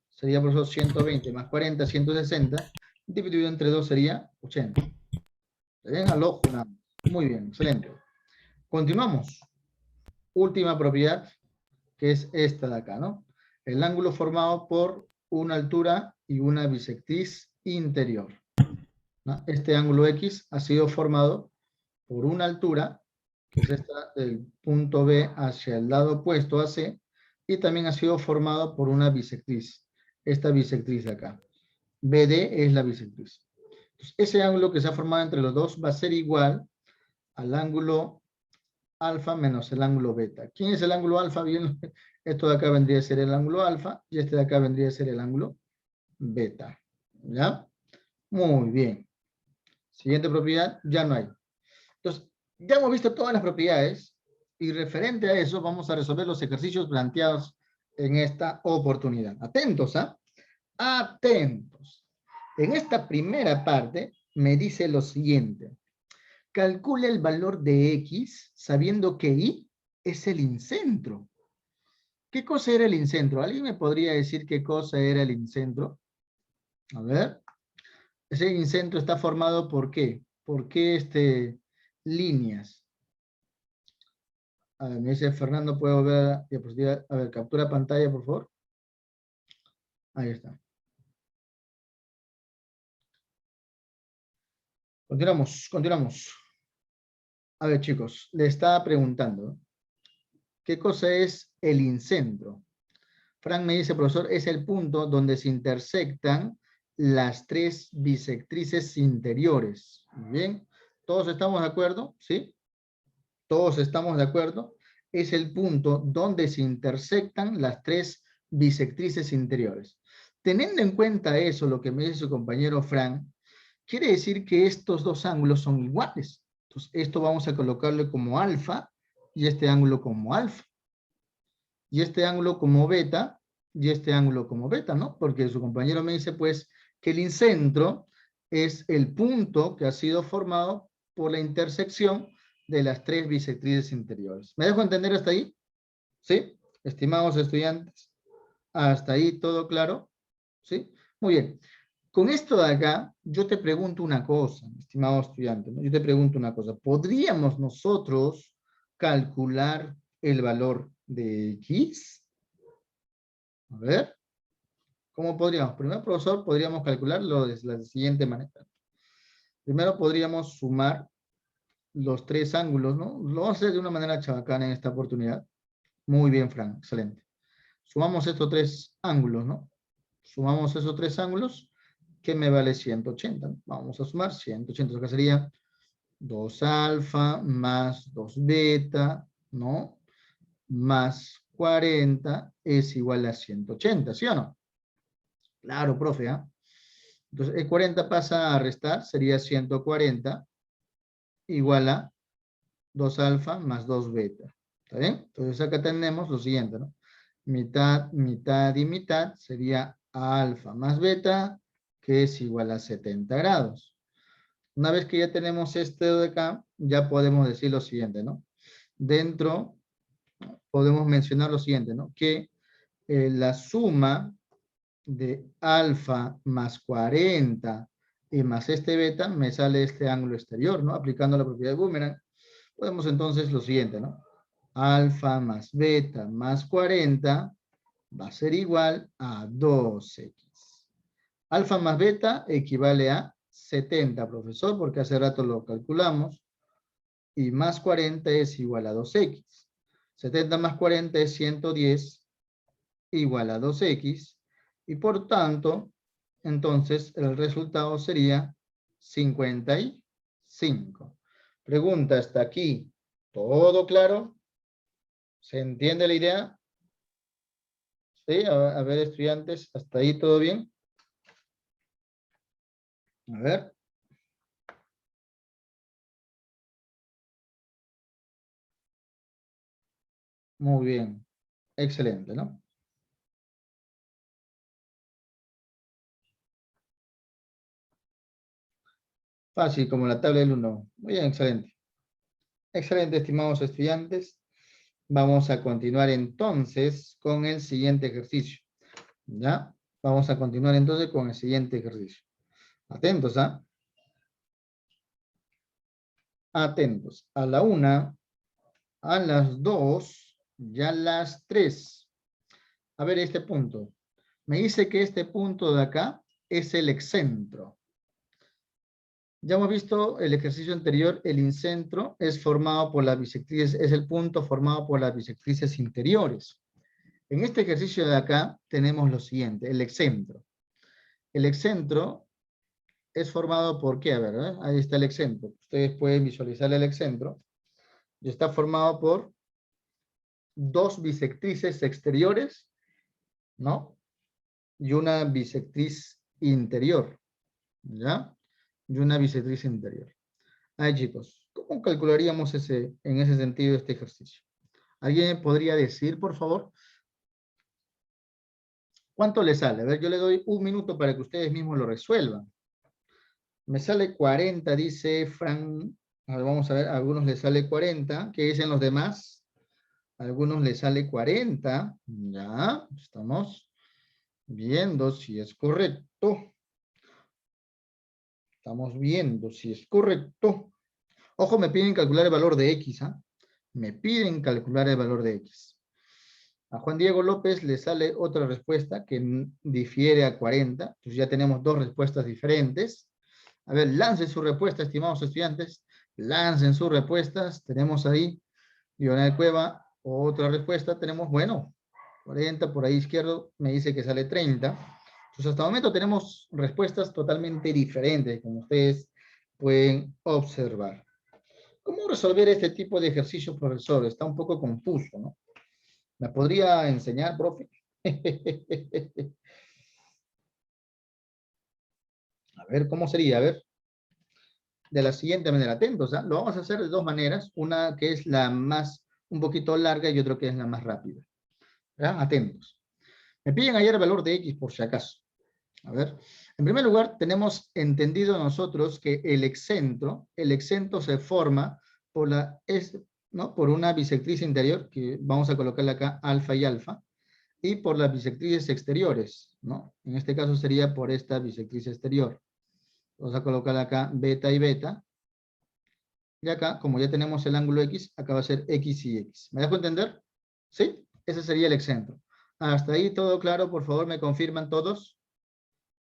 sería por eso 120 más 40, 160, dividido entre 2 sería 80. ¿Está bien? Al ojo, nada más. Muy bien, excelente. Continuamos. Última propiedad, que es esta de acá, ¿no? El ángulo formado por una altura y una bisectriz interior, ¿no? Este ángulo X ha sido formado por una altura, que es esta del punto B hacia el lado opuesto a C, y también ha sido formado por una bisectriz, esta bisectriz de acá. BD es la bisectriz. Entonces, ese ángulo que se ha formado entre los dos va a ser igual al ángulo alfa menos el ángulo beta. ¿Quién es el ángulo alfa? Bien, esto de acá vendría a ser el ángulo alfa y este de acá vendría a ser el ángulo beta. ¿Ya? Muy bien. Siguiente propiedad, ya no hay. Entonces, ya hemos visto todas las propiedades y referente a eso vamos a resolver los ejercicios planteados en esta oportunidad. Atentos, ¿ah? Atentos. En esta primera parte me dice lo siguiente. Calcula el valor de X sabiendo que Y es el incentro. ¿Qué cosa era el incentro? ¿Alguien me podría decir qué cosa era el incentro? A ver. Ese incentro está formado ¿por qué? ¿Por qué líneas? A ver, me dice Fernando, ¿puedo ver la diapositiva? A ver, captura pantalla, por favor. Ahí está. Continuamos. A ver, chicos, le estaba preguntando, ¿qué cosa es el incentro? Frank me dice, profesor, es el punto donde se intersectan las tres bisectrices interiores. Muy bien. ¿Todos estamos de acuerdo? ¿Sí? ¿Todos estamos de acuerdo? Es el punto donde se intersectan las tres bisectrices interiores. Teniendo en cuenta eso, lo que me dice su compañero Frank, quiere decir que estos dos ángulos son iguales. Entonces, esto vamos a colocarle como alfa y este ángulo como alfa. Y este ángulo como beta y este ángulo como beta, ¿no? Porque su compañero me dice, pues, que el incentro es el punto que ha sido formado por la intersección de las tres bisectrices interiores. ¿Me dejo entender hasta ahí? ¿Sí? Estimados estudiantes, ¿hasta ahí todo claro? ¿Sí? Muy bien. Con esto de acá, yo te pregunto una cosa, estimado estudiante, ¿no? Yo te pregunto una cosa. ¿Podríamos nosotros calcular el valor de X? A ver, ¿cómo podríamos? Primero, profesor, podríamos calcularlo de la siguiente manera. Primero podríamos sumar los tres ángulos, ¿no? Lo vamos a hacer de una manera chabacana en esta oportunidad. Muy bien, Frank, excelente. Sumamos estos tres ángulos, ¿no? Sumamos esos tres ángulos, que me vale 180. Vamos a sumar 180, que sería 2 alfa más 2 beta, ¿no? Más 40 es igual a 180, ¿sí o no? Claro, profe, ¿ah? Entonces, el 40 pasa a restar, sería 140 igual a 2 alfa más 2 beta. ¿Está bien? Entonces acá tenemos lo siguiente, ¿no? Mitad, mitad y mitad sería alfa más beta, que es igual a 70 grados. Una vez que ya tenemos este de acá, ya podemos decir lo siguiente, ¿no? Dentro podemos mencionar lo siguiente, ¿no? Que la suma de alfa más 40 y más este beta, me sale este ángulo exterior, ¿no? Aplicando la propiedad de Boomerang, podemos entonces lo siguiente, ¿no? Alfa más beta más 40 va a ser igual a 2x. Alfa más beta equivale a 70, profesor, porque hace rato lo calculamos, y más 40 es igual a 2x. 70 más 40 es 110, igual a 2x, y por tanto, entonces el resultado sería 55. Pregunta, ¿hasta aquí todo claro? ¿Se entiende la idea? Sí, a ver, estudiantes, ¿hasta ahí todo bien? A ver. Muy bien. Excelente, ¿no? Fácil, como la tabla del 1. Muy bien, excelente. Excelente, estimados estudiantes. Vamos a continuar entonces con el siguiente ejercicio. ¿Ya? Vamos a continuar entonces con el siguiente ejercicio. Atentos, ¿ah? Atentos. A la 1, a las 2 y a las 3. A ver este punto. Me dice que este punto de acá es el excentro. Ya hemos visto el ejercicio anterior, el incentro es formado por las bisectrices, es el punto formado por las bisectrices interiores. En este ejercicio de acá tenemos lo siguiente, el excentro. El excentro es formado por ¿qué? A ver, ahí está el excentro. Ustedes pueden visualizar el excentro. Y está formado por dos bisectrices exteriores, ¿no? Y una bisectriz interior, ¿ya? Y una bisectriz interior. Ahí, chicos, ¿cómo calcularíamos en ese sentido este ejercicio? ¿Alguien me podría decir, por favor? ¿Cuánto le sale? A ver, yo le doy un minuto para que ustedes mismos lo resuelvan. Me sale 40, dice Fran. A ver, vamos a ver, a algunos les sale 40. ¿Qué dicen los demás? A algunos les sale 40. Ya, estamos viendo si es correcto. Estamos viendo si es correcto. Ojo, me piden calcular el valor de X, ¿ah? Me piden calcular el valor de X. A Juan Diego López le sale otra respuesta que difiere a 40. Entonces ya tenemos dos respuestas diferentes. A ver, lancen su respuesta, estimados estudiantes. Lancen sus respuestas. Tenemos ahí, Lionel Cueva, otra respuesta. Tenemos, bueno, 40 por ahí izquierdo, me dice que sale 30. Entonces hasta el momento tenemos respuestas totalmente diferentes, como ustedes pueden observar. ¿Cómo resolver este tipo de ejercicio, profesor? Está un poco confuso, ¿no? ¿Me podría enseñar, profe? A ver, ¿cómo sería? A ver, de la siguiente manera, atentos, ¿ah? Lo vamos a hacer de dos maneras, una que es la más, un poquito larga y otra que es la más rápida. ¿Ya? Atentos. Me piden ayer el valor de X por si acaso. A ver, en primer lugar, tenemos entendido nosotros que el excentro se forma por, ¿no? por una bisectriz interior, que vamos a colocarle acá alfa y alfa, y por las bisectrices exteriores, ¿no? En este caso sería por esta bisectriz exterior. Vamos a colocar acá beta y beta. Y acá, como ya tenemos el ángulo X, acá va a ser X y X. ¿Me dejo entender? ¿Sí? Ese sería el excentro. Hasta ahí todo claro, por favor, me confirman todos.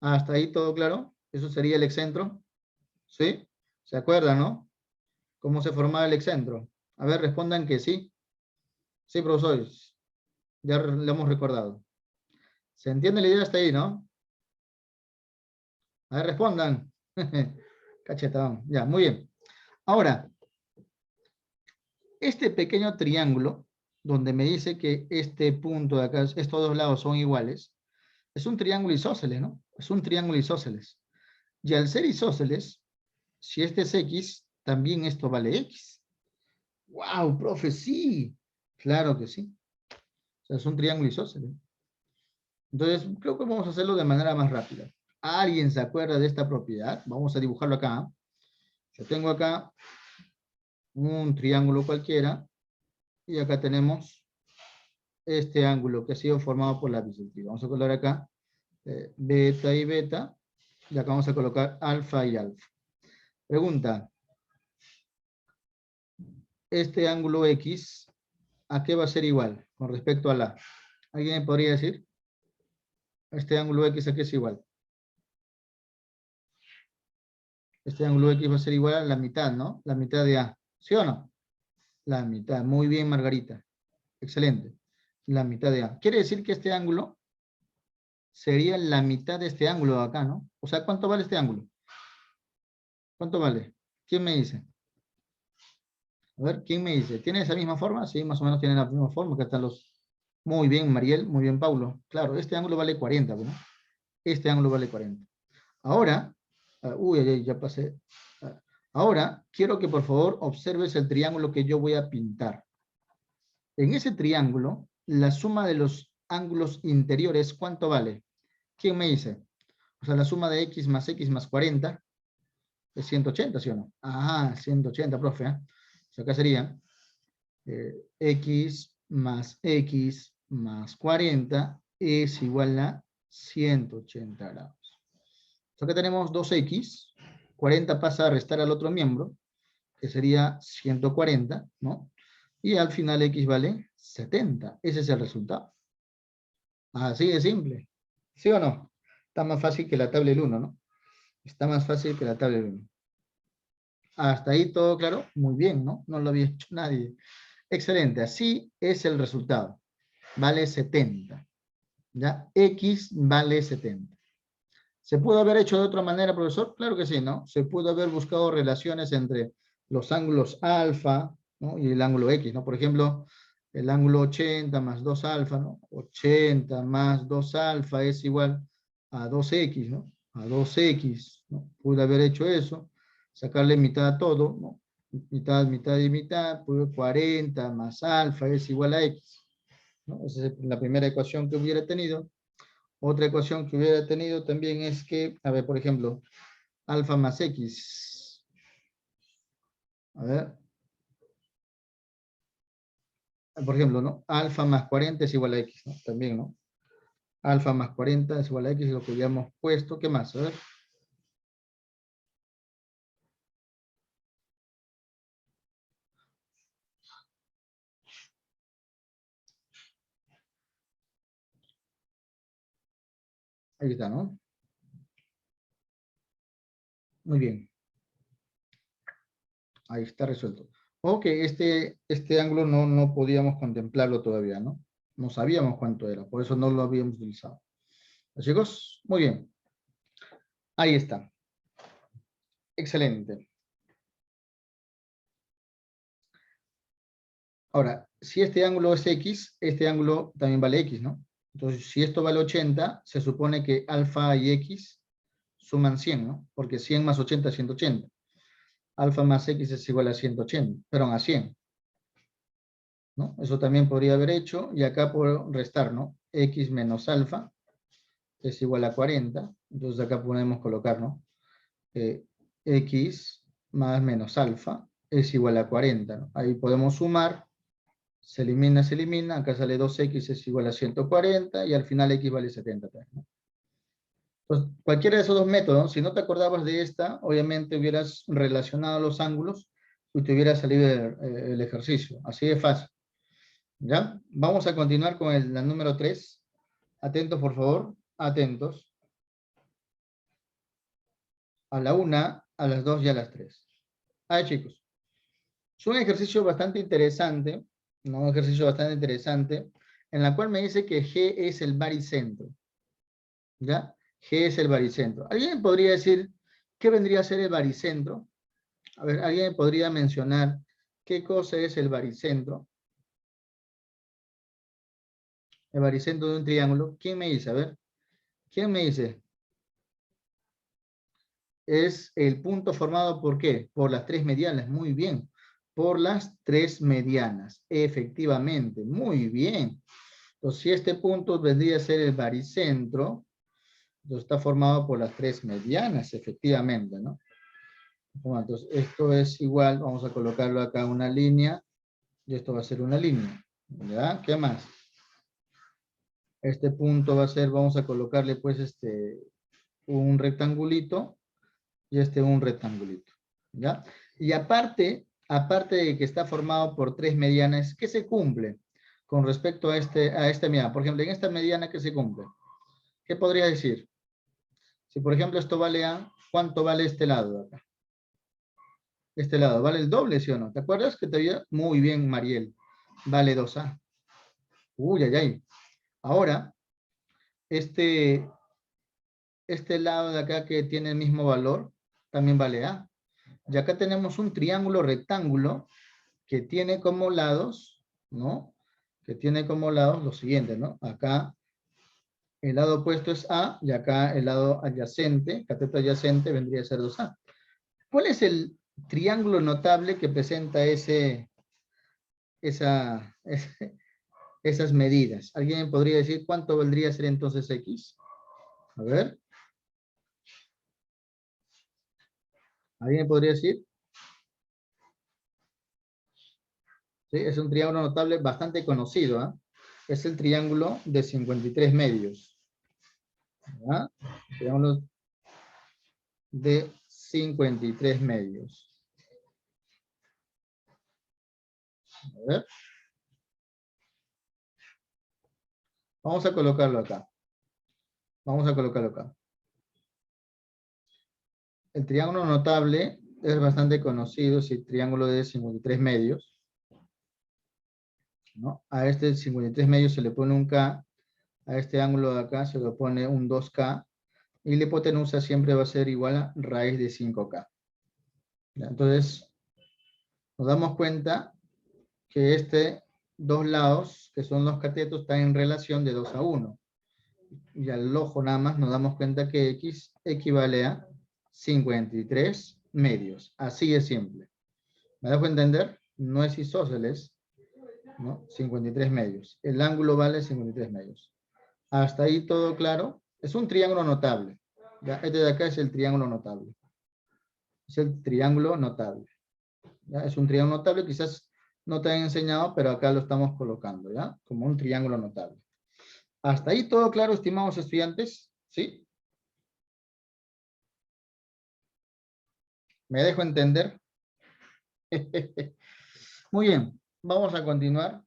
Hasta ahí todo claro. Eso sería el excentro. ¿Sí? ¿Se acuerdan, no? ¿Cómo se formaba el excentro? A ver, respondan que sí. Sí, profesores. Ya lo hemos recordado. ¿Se entiende la idea hasta ahí, no? A ver, respondan. Cachetón. Ya, muy bien. Ahora, este pequeño triángulo, donde me dice que este punto de acá, estos dos lados son iguales, es un triángulo isósceles, ¿no? Es un triángulo isósceles. Y al ser isósceles, si este es X, también esto vale X. ¡Wow, profe! Sí. Claro que sí. O sea, es un triángulo isósceles. Entonces, creo que vamos a hacerlo de manera más rápida. ¿Alguien se acuerda de esta propiedad? Vamos a dibujarlo acá. Yo tengo acá un triángulo cualquiera y acá tenemos este ángulo que ha sido formado por la bisectriz. Vamos a colocar acá beta y beta y acá vamos a colocar alfa y alfa. Pregunta, este ángulo X, ¿a qué va a ser igual con respecto a la? ¿Alguien me podría decir? Este ángulo X, ¿a qué es igual? Este ángulo X va a ser igual a la mitad, ¿no? La mitad de A. ¿Sí o no? La mitad. Muy bien, Margarita. Excelente. La mitad de A. Quiere decir que este ángulo sería la mitad de este ángulo de acá, ¿no? O sea, ¿cuánto vale este ángulo? ¿Cuánto vale? ¿Quién me dice? A ver, ¿quién me dice? ¿Tiene esa misma forma? Sí, más o menos tiene la misma forma. Acá están los... Muy bien, Mariel. Muy bien, Paulo. Claro, este ángulo vale 40, ¿no? Este ángulo vale 40. Ahora, ya pasé. Ahora, quiero que por favor observes el triángulo que yo voy a pintar. En ese triángulo, la suma de los ángulos interiores, ¿cuánto vale? ¿Quién me dice? O sea, la suma de x más 40 es 180, ¿sí o no? Ajá, 180, profe. O sea, acá sería x más 40 es igual a 180 grados. Entonces acá tenemos 2x, 40 pasa a restar al otro miembro, que sería 140, ¿no? Y al final x vale 70. Ese es el resultado. Así de simple. ¿Sí o no? Está más fácil que la tabla del 1, ¿no? Está más fácil que la tabla del 1. Hasta ahí todo claro. Muy bien, ¿no? No lo había hecho nadie. Excelente. Así es el resultado. Vale 70. ¿Ya? X vale 70. ¿Se pudo haber hecho de otra manera, profesor? Claro que sí, ¿no? Se pudo haber buscado relaciones entre los ángulos alfa, ¿no? Y el ángulo X, ¿no? Por ejemplo, el ángulo 80 más 2 alfa, ¿no? 80 más 2 alfa es igual a 2x, ¿no? A 2x, ¿no? Pude haber hecho eso, sacarle mitad a todo, ¿no? Mitad, mitad y mitad, pues 40 más alfa es igual a x, ¿no? Esa es la primera ecuación que hubiera tenido. Otra ecuación que hubiera tenido también es que, a ver, por ejemplo, alfa más x. A ver. Por ejemplo, ¿no? Alfa más 40 es igual a x, ¿no? También, ¿no? Alfa más 40 es igual a x, es lo que habíamos puesto. ¿Qué más? A ver. Ahí está, ¿no? Muy bien. Ahí está resuelto. Ok, este ángulo no podíamos contemplarlo todavía, ¿no? No sabíamos cuánto era, por eso no lo habíamos utilizado. Chicos, muy bien. Ahí está. Excelente. Ahora, si este ángulo es x, este ángulo también vale x, ¿no? Entonces, si esto vale 80, se supone que alfa y x suman 100, ¿no? Porque 100 más 80 es 180. Alfa más x es igual a 180, perdón, a 100, ¿no? Eso también podría haber hecho, y acá puedo restar, ¿no? X menos alfa es igual a 40, entonces acá podemos colocar, ¿no? X más menos alfa es igual a 40, ¿no? Ahí podemos sumar, se elimina, acá sale 2x es igual a 140, y al final x vale 70, ¿no? Entonces, cualquiera de esos dos métodos, si no te acordabas de esta, obviamente hubieras relacionado los ángulos y te hubiera salido el ejercicio. Así de fácil. ¿Ya? Vamos a continuar con la número 3. Atentos, por favor. Atentos. A la 1, a las 2 y a las 3. Chicos. Es un ejercicio bastante interesante, ¿no? Un ejercicio bastante interesante, en la cual me dice que G es el baricentro. ¿Ya? G es el baricentro. ¿Alguien podría decir qué vendría a ser el baricentro? A ver, ¿alguien podría mencionar qué cosa es el baricentro? El baricentro de un triángulo. ¿Quién me dice? A ver. ¿Quién me dice? Es el punto formado ¿por qué? Por las tres medianas. Muy bien. Por las tres medianas. Efectivamente. Muy bien. Entonces, si este punto vendría a ser el baricentro, entonces está formado por las tres medianas, efectivamente, ¿no? Bueno, entonces, esto es igual, vamos a colocarlo acá una línea, y esto va a ser una línea. ¿Ya? ¿Qué más? Este punto va a ser, vamos a colocarle pues un rectangulito, y un rectangulito. ¿Ya? Y aparte de que está formado por tres medianas, ¿qué se cumple con respecto a esta mediana? Por ejemplo, en esta mediana, ¿qué se cumple? ¿Qué podría decir? Si por ejemplo esto vale A, ¿cuánto vale este lado de acá? Este lado, ¿vale el doble, sí o no? ¿Te acuerdas que te había? Muy bien, Mariel. Vale 2A. Uy, ay, ay. Ahora, este lado de acá que tiene el mismo valor, también vale A. Y acá tenemos un triángulo rectángulo que tiene como lados, ¿no? Que tiene como lados lo siguiente, ¿no? Acá el lado opuesto es A y acá el lado adyacente, cateto adyacente, vendría a ser 2A. ¿Cuál es el triángulo notable que presenta esas medidas? ¿Alguien me podría decir cuánto vendría a ser entonces X? A ver. ¿Alguien me podría decir? ¿Sí? Es un triángulo notable bastante conocido, ¿ah? Es el triángulo de 53 medios. ¿Ah? Triángulo de 53 medios. A ver. Vamos a colocarlo acá. Vamos a colocarlo acá. El triángulo notable es bastante conocido, es el triángulo de 53 medios, ¿no? A este 53 medios se le pone un K, a este ángulo de acá se le pone un 2K, y la hipotenusa siempre va a ser igual a raíz de 5K. ¿Ya? Entonces, nos damos cuenta que dos lados, que son los catetos, están en relación de 2 a 1. Y al ojo nada más nos damos cuenta que X equivale a 53 medios. Así es simple. ¿Me dejo entender? No es isósceles, ¿no? 53 medios. El ángulo vale 53 medios. Hasta ahí todo claro. Es un triángulo notable. ¿Ya? Este de acá es el triángulo notable. Es el triángulo notable. ¿Ya? Es un triángulo notable, quizás no te han enseñado, pero acá lo estamos colocando, ¿ya? Como un triángulo notable. ¿Hasta ahí todo claro, estimados estudiantes? ¿Sí? ¿Me dejo entender? Muy bien, vamos a continuar.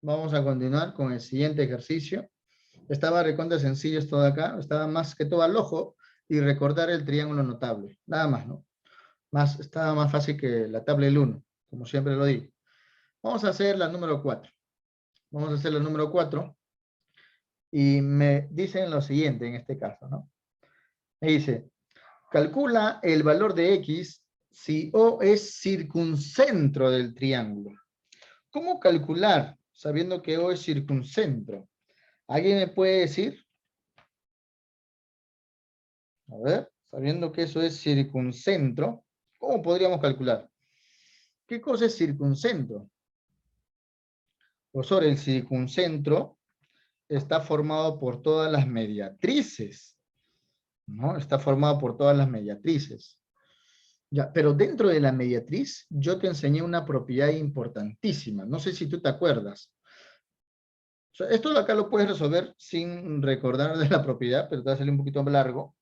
Vamos a continuar con el siguiente ejercicio. Estaba recontra sencillo esto de acá. Estaba más que todo al ojo y recordar el triángulo notable. Nada más, ¿no? Estaba más fácil que la tabla del 1, como siempre lo digo. Vamos a hacer la número 4. Vamos a hacer la número 4. Y me dicen lo siguiente en este caso, ¿no? Me dice, calcula el valor de X si O es circuncentro del triángulo. ¿Cómo calcular sabiendo que O es circuncentro? ¿Alguien me puede decir? A ver, sabiendo que eso es circuncentro, ¿cómo podríamos calcular? ¿Qué cosa es circuncentro? Profesor, el circuncentro está formado por todas las mediatrices, ¿no? Está formado por todas las mediatrices. Ya, pero dentro de la mediatriz, yo te enseñé una propiedad importantísima. No sé si tú te acuerdas. O sea, esto de acá lo puedes resolver sin recordar de la propiedad, pero te va a salir un poquito largo,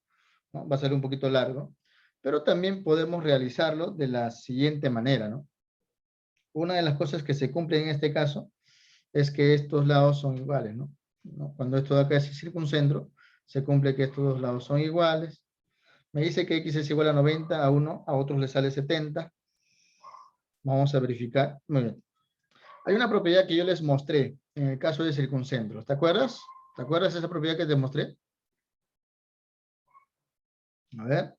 ¿no? Va a ser un poquito largo. Pero también podemos realizarlo de la siguiente manera, ¿no? Una de las cosas que se cumple en este caso es que estos lados son iguales, ¿no? Cuando esto de acá es circuncentro, se cumple que estos dos lados son iguales. Me dice que X es igual a 90, a uno, a otros le sale 70. Vamos a verificar. Muy bien. Hay una propiedad que yo les mostré en el caso de circuncentro. ¿Te acuerdas? ¿Te acuerdas de esa propiedad que te mostré? A ver.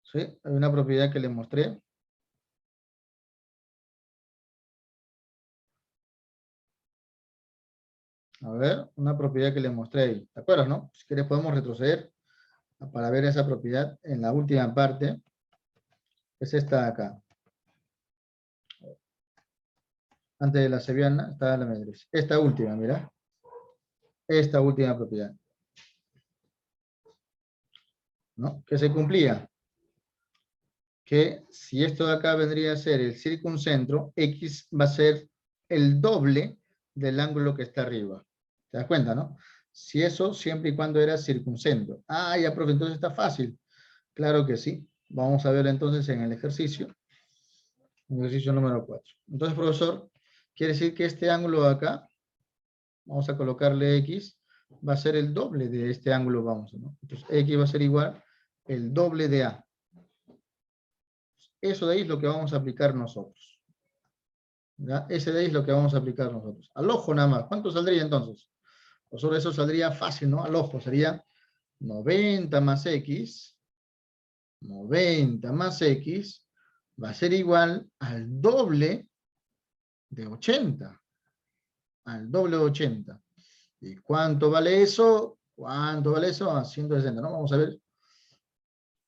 Sí, hay una propiedad que les mostré. A ver, una propiedad que les mostré ahí. ¿Te acuerdas, no? Si quieres podemos retroceder para ver esa propiedad en la última parte. Es esta de acá. Antes de la sevillana estaba la mediatriz. Esta última, mira. Esta última propiedad. ¿No? Que se cumplía. Que si esto de acá vendría a ser el circuncentro, X va a ser el doble del ángulo que está arriba. ¿Te das cuenta, no? Si eso siempre y cuando era circuncentro. Ah, ya, profe, entonces está fácil. Claro que sí. Vamos a ver entonces en el ejercicio. Ejercicio número 4. Entonces, profesor, quiere decir que este ángulo de acá, vamos a colocarle X, va a ser el doble de este ángulo, vamos, ¿no? Entonces, X va a ser igual el doble de A. Eso de ahí es lo que vamos a aplicar nosotros. ¿Ya? Ese de ahí es lo que vamos a aplicar nosotros. Al ojo nada más. ¿Cuánto saldría entonces? Pues sobre eso saldría fácil, ¿no? Al ojo sería 90 más X, 90 más X, va a ser igual al doble de 80. Al doble de 80. ¿Y cuánto vale eso? ¿Cuánto vale eso? A 160, ¿no? Vamos a ver.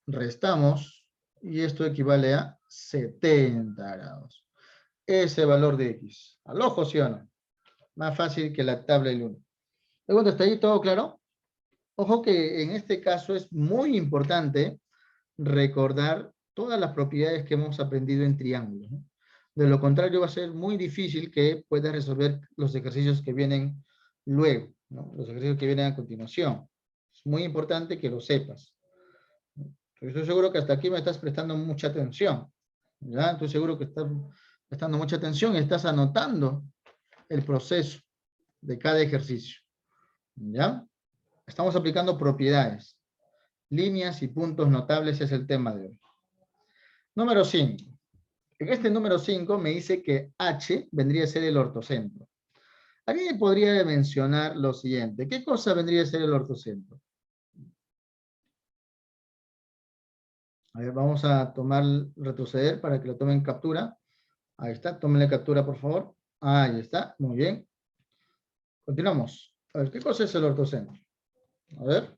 Restamos y esto equivale a 70 grados. Ese valor de X. ¿Al ojo, sí o no? Más fácil que la tabla del 1. Luego, ¿está ahí todo claro? Ojo que en este caso es muy importante recordar todas las propiedades que hemos aprendido en triángulos, ¿no? De lo contrario va a ser muy difícil que puedas resolver los ejercicios que vienen luego, ¿no? Los ejercicios que vienen a continuación. Es muy importante que lo sepas. Estoy seguro que hasta aquí me estás prestando mucha atención. ¿Ya? Estoy seguro que estás prestando mucha atención y estás anotando el proceso de cada ejercicio. ¿Ya? Estamos aplicando propiedades. Líneas y puntos notables es el tema de hoy. Número 5. En este número 5 me dice que H vendría a ser el ortocentro. Aquí podría mencionar lo siguiente. ¿Qué cosa vendría a ser el ortocentro? A ver, vamos a retroceder para que lo tomen captura. Ahí está, tómenle captura, por favor. Ahí está, muy bien. Continuamos. A ver, ¿qué cosa es el ortocentro? A ver.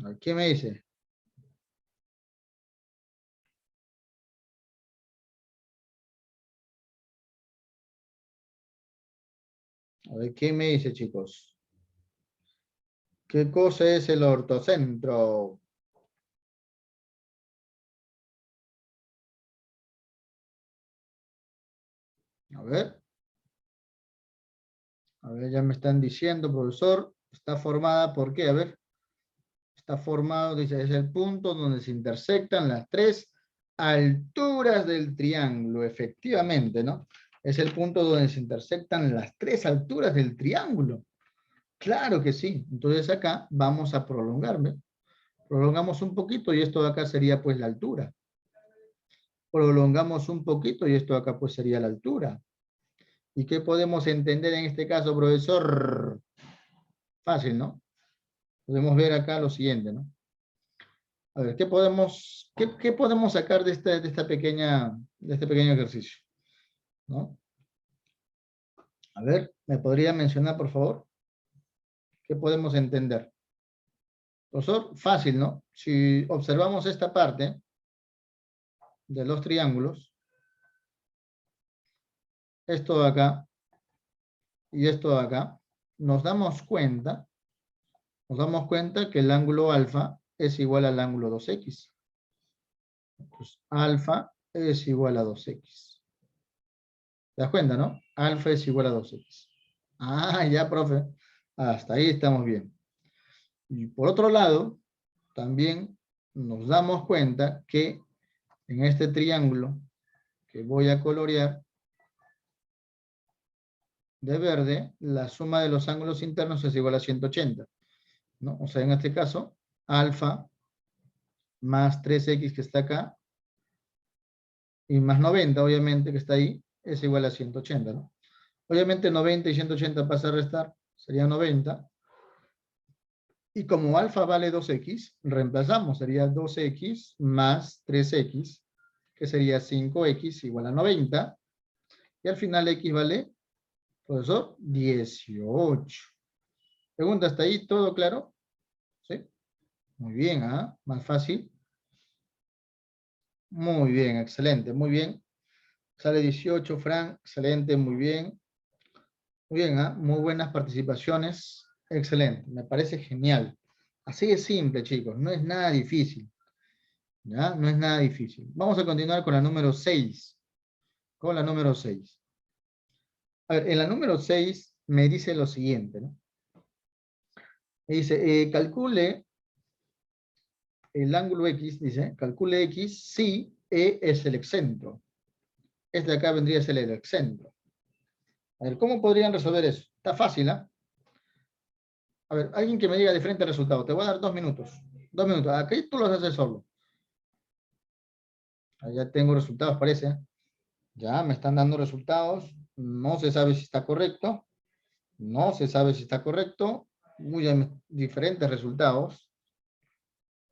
A ver, ¿qué me dice? A ver, ¿qué me dice, chicos? ¿Qué cosa es el ortocentro? A ver. A ver, ya me están diciendo, profesor. Está formada por qué, a ver. Está formado, dice, es el punto donde se intersectan las tres alturas del triángulo, efectivamente, ¿no? Es el punto donde se intersectan las tres alturas del triángulo. Claro que sí. Entonces acá vamos a prolongarme. Prolongamos un poquito y esto de acá sería pues la altura. Prolongamos un poquito y esto de acá pues sería la altura. ¿Y qué podemos entender en este caso, profesor? Fácil, ¿no? Podemos ver acá lo siguiente, ¿no? A ver, ¿qué podemos sacar de este pequeño ejercicio? ¿No? A ver, ¿me podría mencionar, por favor? ¿Qué podemos entender? Profesor, fácil, ¿no? Si observamos esta parte de los triángulos, esto de acá y esto de acá, nos damos cuenta que el ángulo alfa es igual al ángulo 2x. Pues alfa es igual a 2x. ¿Te das cuenta, no? Alfa es igual a 2x. Ah, ya, profe. Hasta ahí estamos bien. Y por otro lado, también nos damos cuenta que en este triángulo que voy a colorear de verde, la suma de los ángulos internos es igual a 180, ¿no? O sea, en este caso, alfa más 3x que está acá, y más 90, obviamente, que está ahí, es igual a 180, ¿no? Obviamente 90 y 180 pasa a restar, sería 90. Y como alfa vale 2x, reemplazamos, sería 2x más 3x, que sería 5x igual a 90. Y al final x vale, profesor, 18. Pregunta, ¿hasta ahí todo claro? ¿Sí? Muy bien, ¿ah? Más fácil. Muy bien, excelente, muy bien. Sale 18, Fran, excelente, muy bien. Muy bien, ¿ah? Muy buenas participaciones. Excelente, me parece genial. Así es simple, chicos, no es nada difícil. ¿Ya? No es nada difícil. Vamos a continuar con la número 6. Con la número 6. A ver, en la número 6 me dice lo siguiente, ¿no? Me dice, calcule el ángulo X, dice, calcule X si E es el excentro. Este de acá vendría a ser el excentro. A ver, ¿cómo podrían resolver eso? Está fácil, ¿ah? A ver, alguien que me diga diferente resultado. Te voy a dar 2 minutos. 2 minutos. Aquí tú los haces solo. Ya tengo resultados, parece. Ya me están dando resultados. No se sabe si está correcto. No se sabe si está correcto. Uy, hay diferentes resultados.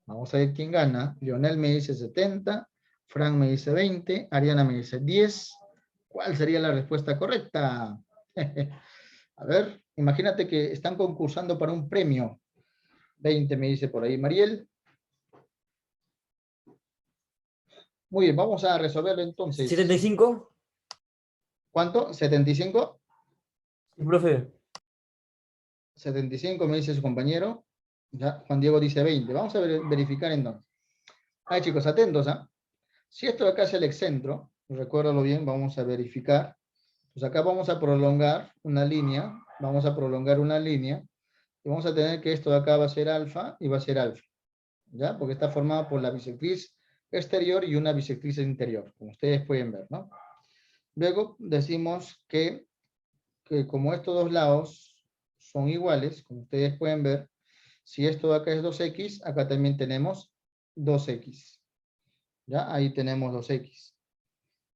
Vamos a ver quién gana. Lionel me dice 70, Frank me dice 20, Ariana me dice 10. ¿Cuál sería la respuesta correcta? A ver, imagínate que están concursando para un premio. 20 me dice por ahí Mariel. Muy bien, vamos a resolverlo entonces. 75. ¿Cuánto? ¿75? Sí, profe. 75 me dice su compañero. Ya, Juan Diego dice 20. Vamos a verificar entonces. Ay, chicos, atentos, ¿ah? Si esto de acá es el excentro, recuérdalo bien, vamos a verificar. Pues acá vamos a prolongar una línea, vamos a prolongar una línea, y vamos a tener que esto de acá va a ser alfa y va a ser alfa, ¿ya? Porque está formada por la bisectriz exterior y una bisectriz interior, como ustedes pueden ver, ¿no? Luego decimos que como estos dos lados son iguales, como ustedes pueden ver, si esto de acá es 2x, acá también tenemos 2x, ¿ya? Ahí tenemos 2x.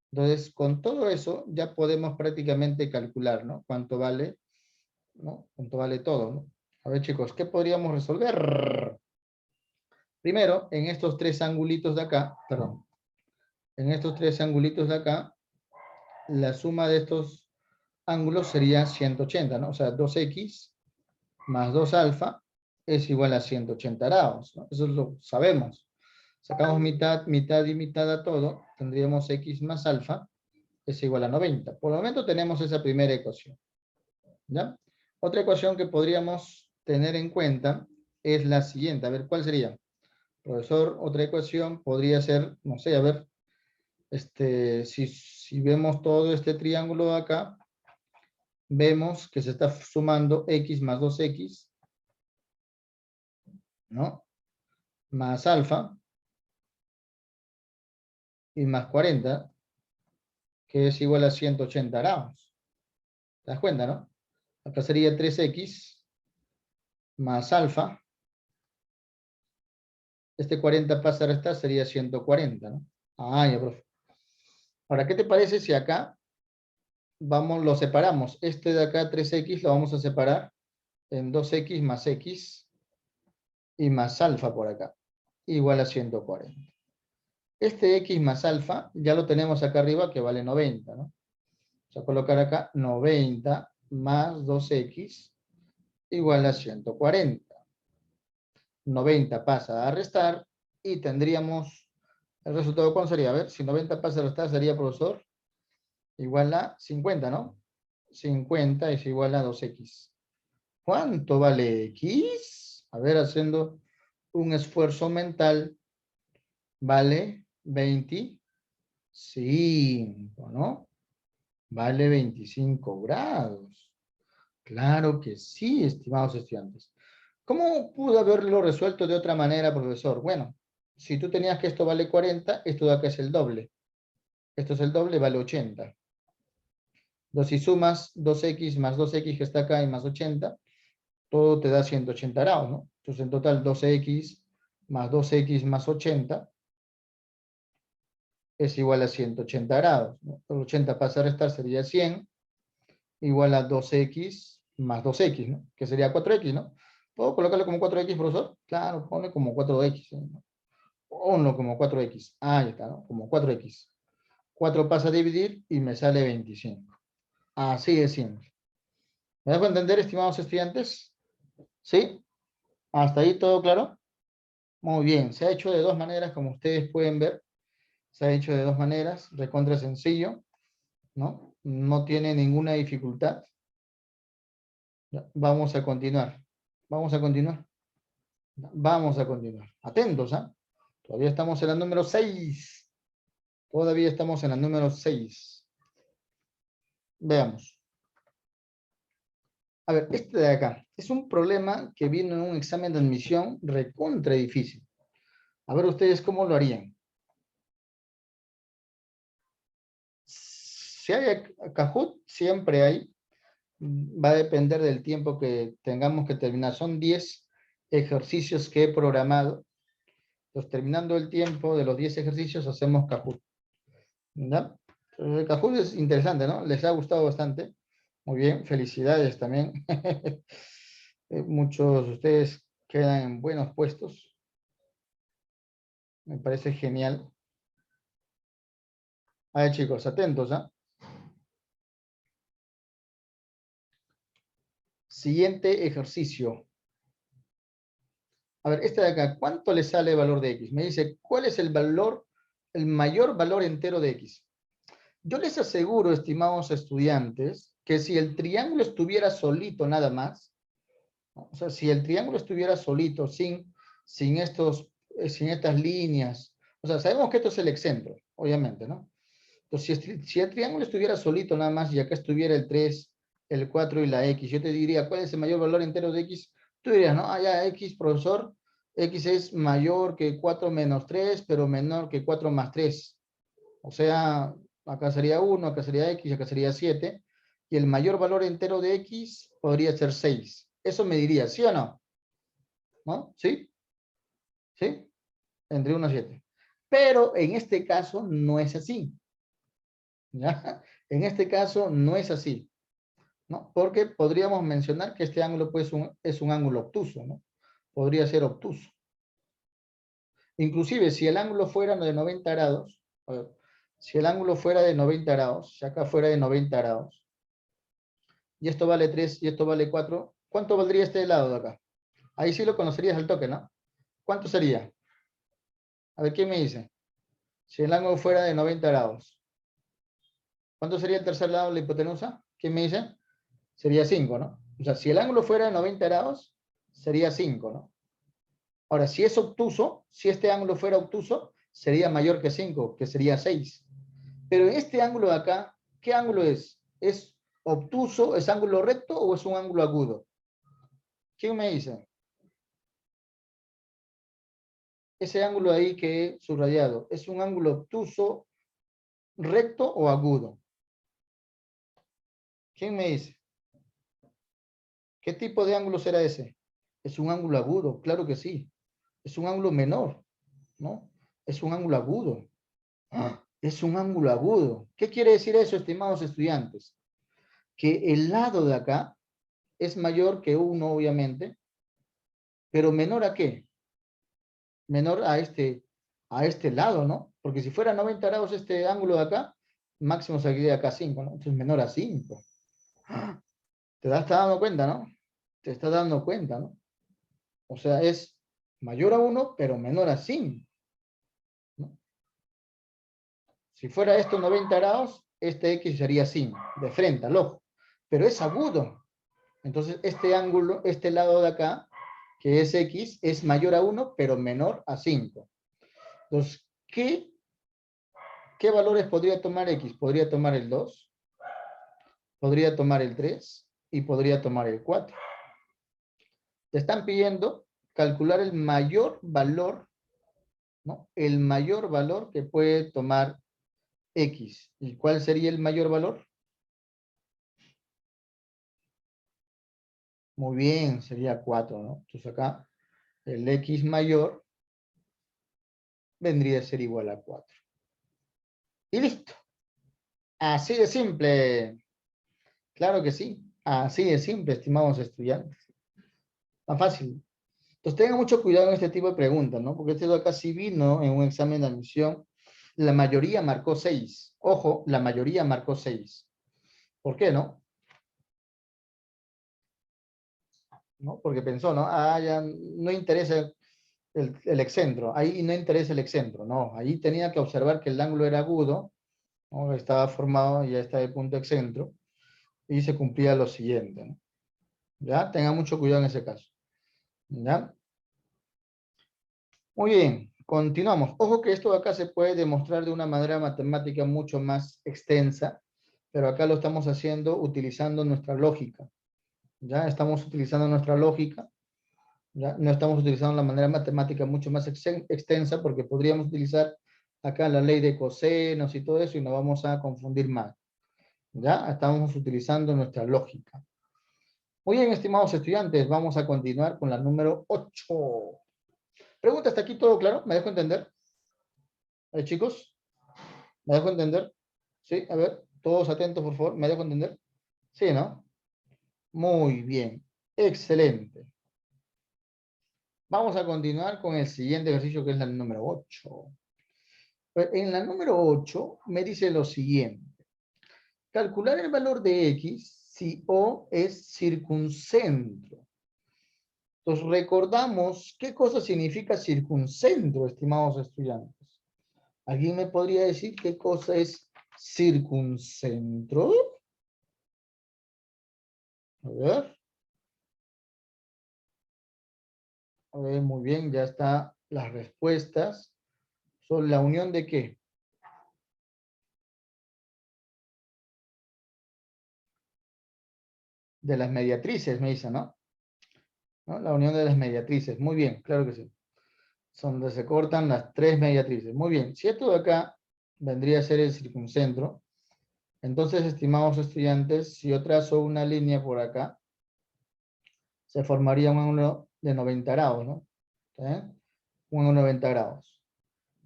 Entonces, con todo eso ya podemos prácticamente calcular, ¿no? Cuánto vale, ¿no? Cuánto vale todo, ¿no? A ver, chicos, ¿qué podríamos resolver? Primero, en estos tres angulitos de acá, perdón, en estos tres angulitos de acá, la suma de estos ángulos sería 180, ¿no? O sea, 2x más 2 alfa es igual a 180 grados, ¿no? Eso lo sabemos. Sacamos mitad, mitad y mitad a todo, tendríamos x más alfa es igual a 90. Por el momento tenemos esa primera ecuación, ¿ya? Otra ecuación que podríamos tener en cuenta es la siguiente. A ver, ¿cuál sería? Profesor, otra ecuación podría ser, no sé, a ver, si vemos todo este triángulo de acá, vemos que se está sumando x más 2x, ¿no? Más alfa, y más 40, que es igual a 180 grados. ¿Te das cuenta, no? Acá sería 3x más alfa. Este 40 pasa a restar, sería 140, ¿no? Ah, ya, profe. Ahora, ¿qué te parece si acá lo separamos? Este de acá, 3x, lo vamos a separar en 2x más x y más alfa por acá, igual a 140. Este x más alfa ya lo tenemos acá arriba que vale 90, ¿no? Vamos a colocar acá 90 más 2x igual a 140. 90 pasa a restar y tendríamos el resultado. ¿Cuál sería? A ver, si 90 pasa a restar sería, profesor, igual a 50, ¿no? 50 es igual a 2x. ¿Cuánto vale x? A ver, haciendo un esfuerzo mental, vale 25, ¿no? Vale 25 grados. Claro que sí, estimados estudiantes. ¿Cómo pudo haberlo resuelto de otra manera, profesor? Bueno, si tú tenías que esto vale 40, esto de acá es el doble. Esto es el doble, vale 80. Entonces, si sumas 2x más 2x que está acá y más 80, todo te da 180 grados, ¿no? Entonces, en total, 12x más 2x más 80 es igual a 180 grados, ¿no? El 80 pasa a restar, sería 100, igual a 2x más 2x, ¿no? Que sería 4x, ¿no? ¿Puedo colocarlo como 4x, profesor? Claro, pone como 4x, ¿no? Ponlo como 4x. Ahí está, ¿no? Como 4x. 4 pasa a dividir y me sale 25. Así de simple. ¿Me dejo entender, estimados estudiantes? ¿Sí? ¿Hasta ahí todo claro? Muy bien. Se ha hecho de dos maneras, como ustedes pueden ver. Se ha hecho de dos maneras. Recontra sencillo, ¿no? No tiene ninguna dificultad. Vamos a continuar. Vamos a continuar. Vamos a continuar. Atentos, ¿ah? Todavía estamos en la número 6. Todavía estamos en la número 6. Veamos. A ver, este de acá es un problema que vino en un examen de admisión recontra difícil. A ver ustedes cómo lo harían. Si hay Kahoot, siempre hay. Va a depender del tiempo que tengamos que terminar. Son 10 ejercicios que he programado. Entonces, terminando el tiempo de los 10 ejercicios, hacemos Kahoot. ¿Ya? El Kahoot es interesante, ¿no? Les ha gustado bastante. Muy bien, felicidades también. Muchos de ustedes quedan en buenos puestos. Me parece genial. A ver, chicos, atentos, ¿ah? Siguiente ejercicio. A ver, este de acá, ¿cuánto le sale el valor de X? Me dice, ¿cuál es el valor, el mayor valor entero de X? Yo les aseguro, estimados estudiantes, que si el triángulo estuviera solito nada más, ¿no? O sea, si el triángulo estuviera solito, sin estas líneas, o sea, sabemos que esto es el excentro, obviamente, ¿no? Entonces, si el triángulo estuviera solito nada más y acá estuviera el 3, el 4 y la X, yo te diría, ¿cuál es el mayor valor entero de X? Tú dirías, ¿no? Ah, ya, X, profesor, X es mayor que 4 menos 3, pero menor que 4 más 3. O sea, acá sería 1, acá sería X, acá sería 7. Y el mayor valor entero de X podría ser 6. Eso me diría, ¿sí o no? ¿No? ¿Sí? ¿Sí? Entre 1 y 7. Pero en este caso no es así. ¿Ya? En este caso no es así, ¿no? Porque podríamos mencionar que este ángulo pues, es un ángulo obtuso, ¿no? Podría ser obtuso. Inclusive, si el ángulo fuera de 90 grados, a ver, si el ángulo fuera de 90 grados, si acá fuera de 90 grados, y esto vale 3 y esto vale 4, ¿cuánto valdría este lado de acá? Ahí sí lo conocerías al toque, ¿no? ¿Cuánto sería? A ver, ¿quién me dice? Si el ángulo fuera de 90 grados, ¿cuánto sería el tercer lado de la hipotenusa? ¿Quién me dice? Sería 5, ¿no? O sea, si el ángulo fuera de 90 grados, sería 5, ¿no? Ahora, si es obtuso, si este ángulo fuera obtuso, sería mayor que 5, que sería 6. Pero en este ángulo de acá, ¿qué ángulo es? ¿Es obtuso, es ángulo recto o es un ángulo agudo? ¿Quién me dice? Ese ángulo ahí que he subrayado, ¿es un ángulo obtuso, recto o agudo? ¿Quién me dice? ¿Qué tipo de ángulo será ese? Es un ángulo agudo, claro que sí. Es un ángulo menor, ¿no? Es un ángulo agudo. ¡Ah! Es un ángulo agudo. ¿Qué quiere decir eso, estimados estudiantes? Que el lado de acá es mayor que 1, obviamente, pero menor ¿a qué? Menor a este lado, ¿no? Porque si fuera 90 grados este ángulo de acá, máximo saldría acá 5, ¿no? Entonces menor a 5. ¡Ah! ¿Te estás dando cuenta, no? Te estás dando cuenta, ¿no? O sea, es mayor a 1, pero menor a 5, ¿no? Si fuera esto 90 grados, este X sería 5, de frente al ojo. Pero es agudo. Entonces, este ángulo, este lado de acá, que es X, es mayor a 1, pero menor a 5. Entonces, ¿qué valores podría tomar X? Podría tomar el 2, podría tomar el 3 y podría tomar el 4. Te están pidiendo calcular el mayor valor, ¿no? El mayor valor que puede tomar X. ¿Y cuál sería el mayor valor? Muy bien, sería 4, ¿no? Entonces acá el X mayor vendría a ser igual a 4. Y listo. Así de simple. Claro que sí. Así de simple, estimados estudiantes. Tan fácil. Entonces tengan mucho cuidado en este tipo de preguntas, ¿no? Porque este de acá sí vino en un examen de admisión. La mayoría marcó 6. Ojo, la mayoría marcó 6. ¿Por qué no? ¿No? Porque pensó, ¿no? Ah, ya no interesa el excentro. Ahí no interesa el excentro. No, ahí tenía que observar que el ángulo era agudo, ¿no? Estaba formado, ya está el punto excentro. Y se cumplía lo siguiente, ¿no? ¿Ya? Tengan mucho cuidado en ese caso. ¿Ya? Muy bien, continuamos. Ojo que esto de acá se puede demostrar de una manera matemática mucho más extensa, pero acá lo estamos haciendo utilizando nuestra lógica. ¿Ya? Estamos utilizando nuestra lógica. ¿Ya? No estamos utilizando la manera matemática mucho más extensa porque podríamos utilizar acá la ley de cosenos y todo eso y nos vamos a confundir más. ¿Ya? Estamos utilizando nuestra lógica. Muy bien, estimados estudiantes, vamos a continuar con la número 8. Pregunta, ¿hasta aquí todo claro? ¿Me dejo entender? Chicos, ¿me dejo entender? Sí, a ver, todos atentos, por favor, ¿me dejo entender? Sí, ¿no? Muy bien. Excelente. Vamos a continuar con el siguiente ejercicio, que es la número 8. En la número 8 me dice lo siguiente. Calcular el valor de X si O es circuncentro. Entonces recordamos qué cosa significa circuncentro, estimados estudiantes. ¿Alguien me podría decir qué cosa es circuncentro? A ver. A ver, muy bien, ya están las respuestas. ¿Son la unión de qué? De las mediatrices, me dicen, ¿no? ¿No? La unión de las mediatrices. Muy bien, claro que sí. Son donde se cortan las tres mediatrices. Muy bien. Si esto de acá vendría a ser el circuncentro, entonces, estimados estudiantes, si yo trazo una línea por acá, se formaría un ángulo de 90 grados, ¿no? ¿Sí? Un ángulo de 90 grados.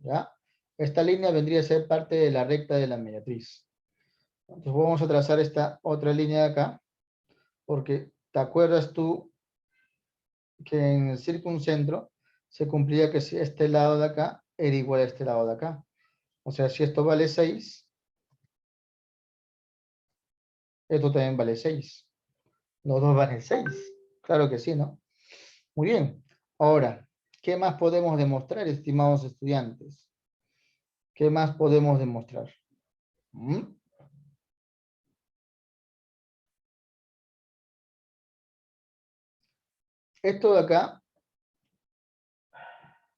¿Ya? Esta línea vendría a ser parte de la recta de la mediatriz. Entonces vamos a trazar esta otra línea de acá, porque ¿te acuerdas tú que en el circuncentro se cumplía que si este lado de acá era igual a este lado de acá? O sea, si esto vale 6, esto también vale 6. Los dos valen 6. Claro que sí, ¿no? Muy bien. Ahora, ¿qué más podemos demostrar, estimados estudiantes? ¿Qué más podemos demostrar? ¿Mm? Esto de acá,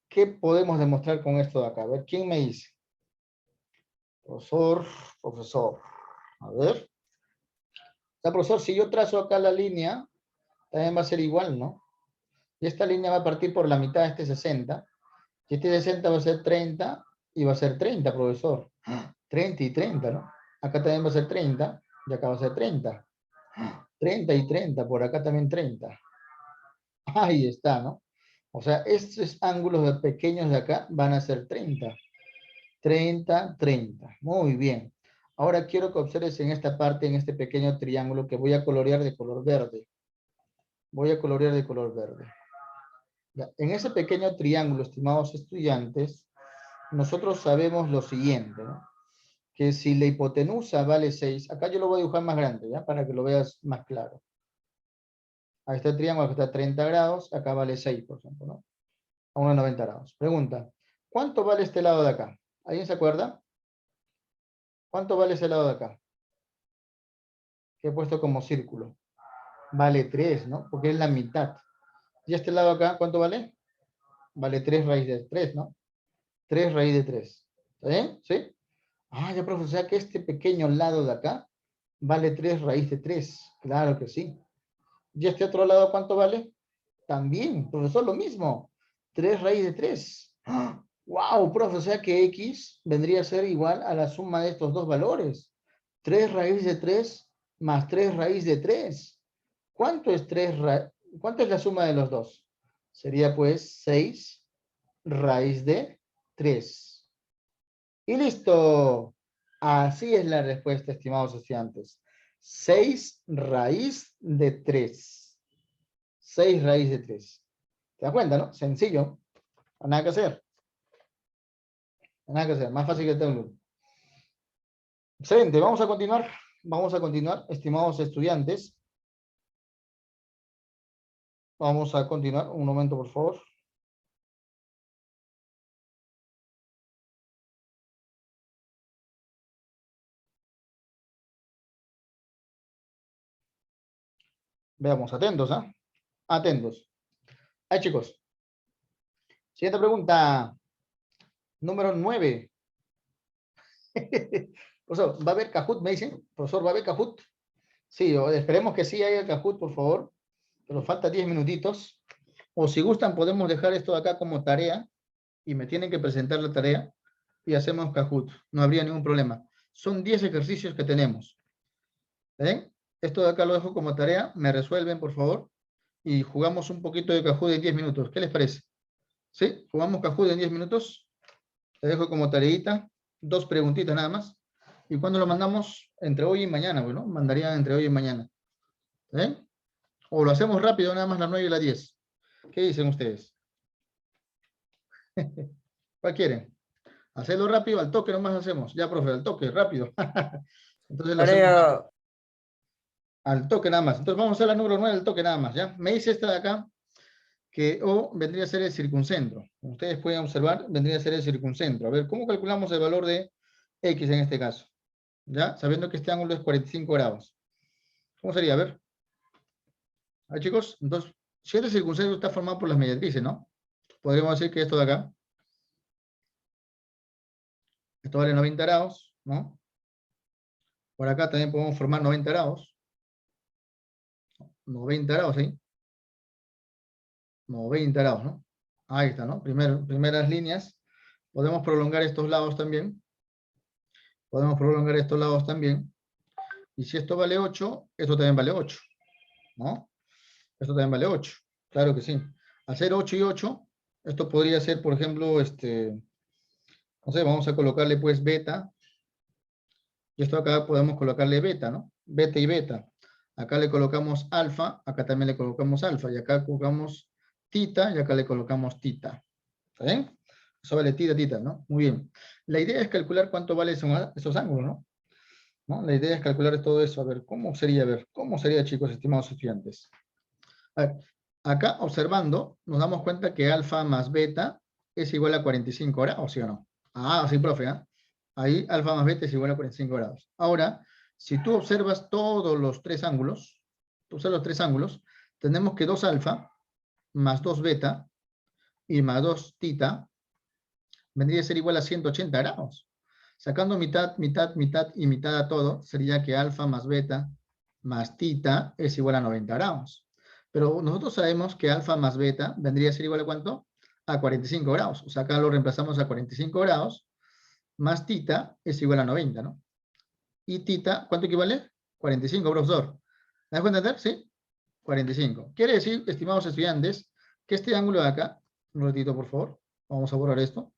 ¿qué podemos demostrar con esto de acá? A ver, ¿quién me dice? Profesor, profesor. A ver. O sea, profesor, si yo trazo acá la línea, también va a ser igual, ¿no? Y esta línea va a partir por la mitad de este 60. Y este 60 va a ser 30 y va a ser 30, profesor. 30 y 30, ¿no? Acá también va a ser 30 y acá va a ser 30. 30 y 30, por acá también 30. Ahí está, ¿no? O sea, estos ángulos de pequeños de acá van a ser 30. 30, 30. Muy bien. Ahora quiero que observes en esta parte, en este pequeño triángulo que voy a colorear de color verde. Voy a colorear de color verde. Ya, en ese pequeño triángulo, estimados estudiantes, nosotros sabemos lo siguiente, ¿no? Que si la hipotenusa vale 6, acá yo lo voy a dibujar más grande, ¿ya? Para que lo veas más claro. Ahí está el triángulo que está a 30 grados, acá vale 6, por ejemplo, ¿no? A unos 90 grados. Pregunta, ¿cuánto vale este lado de acá? ¿Alguien se acuerda? ¿Cuánto vale ese lado de acá? Que he puesto como círculo. Vale 3, ¿no? Porque es la mitad. ¿Y este lado acá cuánto vale? Vale 3 raíz de 3, ¿no? 3 raíz de 3. ¿Está bien? ¿Sí? Ah, ya, profe, o sea que este pequeño lado de acá vale 3 raíz de 3. Claro que sí. ¿Y este otro lado cuánto vale? También, profesor, lo mismo. 3 raíz de 3. ¡Ah! ¡Wow, profe! O sea que X vendría a ser igual a la suma de estos dos valores. 3 raíz de 3 más 3 raíz de 3. ¿Cuánto es ¿Cuánto es la suma de los dos? Sería pues 6 raíz de 3. Y listo. Así es la respuesta, estimados estudiantes. 6 raíz de 3. 6 raíz de 3. ¿Te das cuenta, no? Sencillo. Nada que hacer. Nada que hacer. Más fácil que el Teulum. Excelente. Vamos a continuar. Vamos a continuar, estimados estudiantes. Vamos a continuar. Un momento, por favor. Veamos, atentos, ¿ah? Atentos. Ahí, chicos. Siguiente pregunta. Número 9. Profesor, ¿va a haber Kahoot? Me dicen. Profesor, ¿va a haber Kahoot? Sí, esperemos que sí haya Kahoot, por favor. Pero falta 10 minutitos. O si gustan, podemos dejar esto de acá como tarea. Y me tienen que presentar la tarea. Y hacemos Kahoot. No habría ningún problema. Son 10 ejercicios que tenemos. ¿Ven? Esto de acá lo dejo como tarea. Me resuelven, por favor. Y jugamos un poquito de Kahoot en 10 minutos. ¿Qué les parece? ¿Sí? ¿Jugamos Kahoot en 10 minutos? Te dejo como tareita. 2 preguntitas nada más. ¿Y cuándo lo mandamos, entre hoy y mañana, bueno, mandarían entre hoy y mañana. ¿Eh? O lo hacemos rápido, nada más las 9 y las 10. ¿Qué dicen ustedes? ¿Cuál quieren? Hacerlo rápido, al toque nomás hacemos. Ya, profe, al toque, rápido. Entonces lo hacemos Tarea, al toque nada más. Entonces vamos a hacer la número 9 al toque nada más, ¿ya? Me dice esta de acá, que O vendría a ser el circuncentro. Como ustedes pueden observar, vendría a ser el circuncentro. A ver, ¿cómo calculamos el valor de X en este caso? ¿Ya? Sabiendo que este ángulo es 45 grados. ¿Cómo sería? A ver. A ver, chicos, entonces, si este circuncentro está formado por las mediatrices, ¿no? Podríamos decir que esto de acá, esto vale 90 grados, ¿no? Por acá también podemos formar 90 grados. 90 grados, ¿sí? 90 grados, ¿no? Ahí está, ¿no? Primeras líneas. Podemos prolongar estos lados también. Podemos prolongar estos lados también. Y si esto vale 8, esto también vale 8, ¿no? Esto también vale 8. Claro que sí. Hacer 8 y 8, esto podría ser, por ejemplo, no sé, vamos a colocarle pues beta. Y esto acá podemos colocarle beta, ¿no? Beta y beta. Acá le colocamos alfa, acá también le colocamos alfa. Y acá colocamos tita, y acá le colocamos tita. ¿Está bien? Eso vale tita, tita, ¿no? Muy bien. La idea es calcular cuánto valen esos ángulos, ¿no? La idea es calcular todo eso. A ver, a ver, ¿cómo sería, chicos, estimados estudiantes? A ver, acá observando, nos damos cuenta que alfa más beta es igual a 45 grados, ¿sí o no? Ah, sí, profe, ¿eh? Ahí alfa más beta es igual a 45 grados. Ahora, si tú observas todos los tres ángulos, tenemos que 2 alfa más 2 beta y más 2 tita vendría a ser igual a 180 grados. Sacando mitad, mitad, mitad y mitad a todo, sería que alfa más beta más tita es igual a 90 grados. Pero nosotros sabemos que alfa más beta vendría a ser igual a ¿cuánto? A 45 grados. O sea, acá lo reemplazamos a 45 grados, más tita es igual a 90, ¿no? Y tita, ¿cuánto equivale? 45, profesor. ¿Me das entender? ¿Sí? 45. Quiere decir, estimados estudiantes, que este ángulo de acá, un ratito por favor, vamos a borrar esto,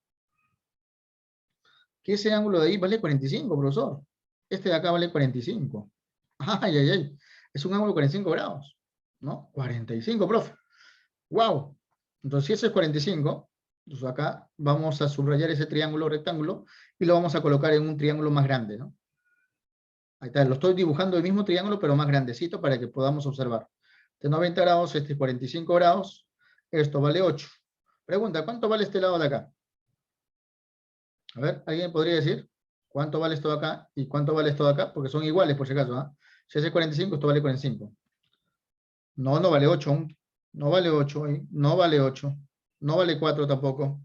que ese ángulo de ahí vale 45, profesor. Este de acá vale 45. Ay, ay, ay. Es un ángulo de 45 grados, ¿no? 45, profe. ¡Wow! Entonces, si ese es 45, entonces acá vamos a subrayar ese triángulo rectángulo y lo vamos a colocar en un triángulo más grande, ¿no? Ahí está, lo estoy dibujando el mismo triángulo, pero más grandecito para que podamos observar. Este 90 grados, este es 45 grados, esto vale 8. Pregunta, ¿cuánto vale este lado de acá? A ver, ¿alguien podría decir cuánto vale esto de acá y cuánto vale esto de acá? Porque son iguales, por si acaso, ¿ah? Si ese es 45, esto vale 45. No, no vale 8 aún. No vale 8, no vale 8. No vale 4 tampoco.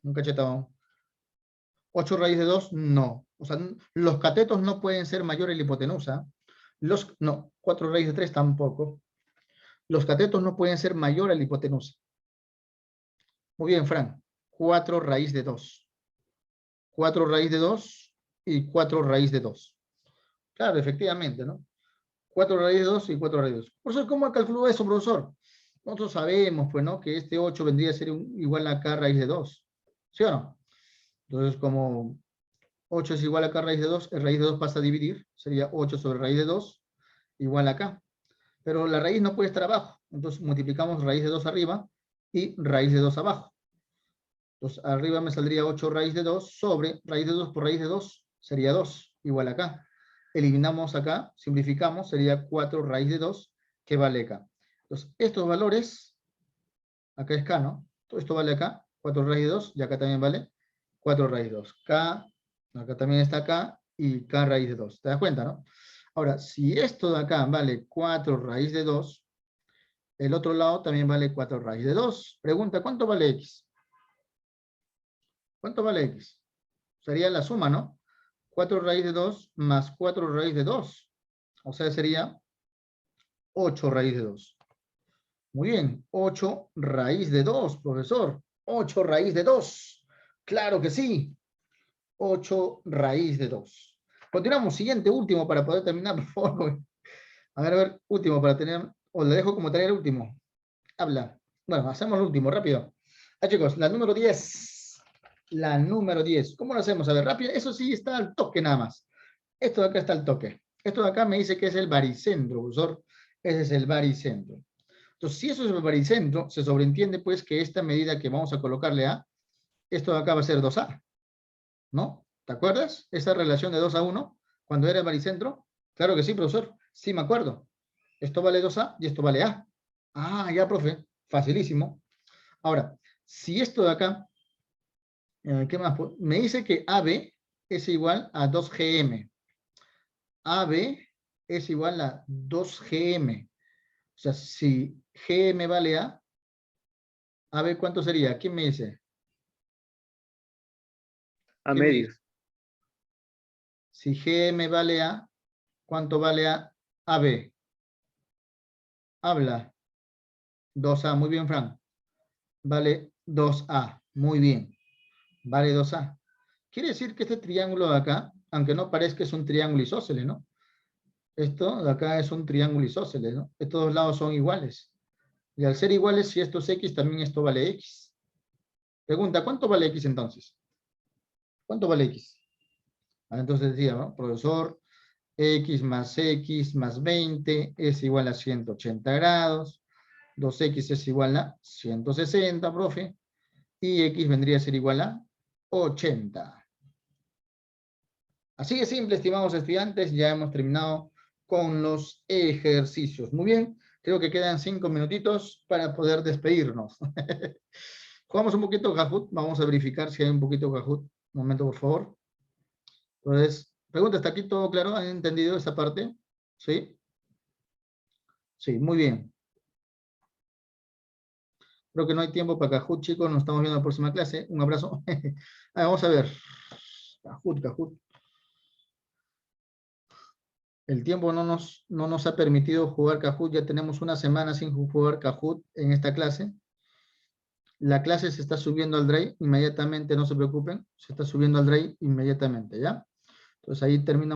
Un cachetado. 8 raíz de 2, no. O sea, los catetos no pueden ser mayores a la hipotenusa. No, 4 raíz de 3 tampoco. Los catetos no pueden ser mayor a la hipotenusa. Muy bien, Fran. 4 raíz de 2. 4 raíz de 2 y 4 raíz de 2. Claro, efectivamente, ¿no? 4 raíz de 2 y 4 raíz de 2. Profesor, ¿cómo calculó eso, profesor? Nosotros sabemos, pues, ¿no? Que este 8 vendría a ser igual a k raíz de 2. ¿Sí o no? Entonces, como 8 es igual a k raíz de 2, el raíz de 2 pasa a dividir. Sería 8 sobre raíz de 2 igual a k. Pero la raíz no puede estar abajo. Entonces, multiplicamos raíz de 2 arriba y raíz de 2 abajo. Entonces, arriba me saldría 8 raíz de 2 sobre raíz de 2 por raíz de 2. Sería 2, igual a k. Eliminamos acá, simplificamos, sería 4 raíz de 2, que vale acá. Entonces, estos valores, acá es k, ¿no? Todo esto vale acá, 4 raíz de 2, y acá también vale 4 raíz de 2. K, acá también está k, y k raíz de 2. ¿Te das cuenta, no? Ahora, si esto de acá vale 4 raíz de 2, el otro lado también vale 4 raíz de 2. Pregunta, ¿cuánto vale x? ¿Cuánto vale x? Sería la suma, ¿no? 4 raíz de 2 más 4 raíz de 2. O sea, sería 8 raíz de 2. Muy bien, 8 raíz de 2, profesor. 8 raíz de 2. Claro que sí. 8 raíz de 2. Continuamos, siguiente, último para poder terminar, por favor. A ver, último para tener, o le dejo como tener último. Habla. Bueno, hacemos el último, rápido. Ah, chicos, la número 10. La número 10. ¿Cómo lo hacemos? A ver, rápido. Eso sí está al toque nada más. Esto de acá está el toque. Esto de acá me dice que es el baricentro, profesor. Ese es el baricentro. Entonces, si eso es el baricentro, se sobreentiende pues que esta medida que vamos a colocarle a, esto de acá va a ser 2A, ¿no? ¿Te acuerdas? Esa relación de 2:1, cuando era el baricentro. Claro que sí, profesor. Sí, me acuerdo. Esto vale 2A y esto vale A. Ah, ya, profe. Facilísimo. Ahora, si esto de acá, ¿qué más? Me dice que AB es igual a 2GM. AB es igual a 2GM. O sea, si GM vale A, AB ¿cuánto sería? ¿Quién me dice? A ¿Quién me medios. dice? Si GM vale A, ¿cuánto vale A? AB. Habla. 2A. Muy bien, Fran. Vale 2A. Muy bien. Vale 2A. Quiere decir que este triángulo de acá, aunque no parezca, es un triángulo isósceles, ¿no? Esto de acá es un triángulo isósceles, ¿no? Estos dos lados son iguales. Y al ser iguales, si esto es X, también esto vale X. Pregunta, ¿cuánto vale X entonces? ¿Cuánto vale X? Entonces decía, ¿no? Profesor, X más 20 es igual a 180 grados. 2X es igual a 160, profe. Y X vendría a ser igual a 80. Así de simple, estimados estudiantes, ya hemos terminado con los ejercicios. Muy bien, creo que quedan 5 minutitos para poder despedirnos. Jugamos un poquito Kahoot, vamos a verificar si hay un poquito Kahoot. Un momento, por favor. Entonces, pregunta, ¿está aquí todo claro? ¿Han entendido esa parte? ¿Sí? Sí, muy bien. Creo que no hay tiempo para Kahoot, chicos, nos estamos viendo en la próxima clase. Un abrazo. Vamos a ver. Kahoot. El tiempo no nos ha permitido jugar Kahoot. Ya tenemos una semana sin jugar Kahoot en esta clase. La clase se está subiendo al Drive inmediatamente, no se preocupen. Se está subiendo al Drive inmediatamente, ¿ya? Entonces ahí termina.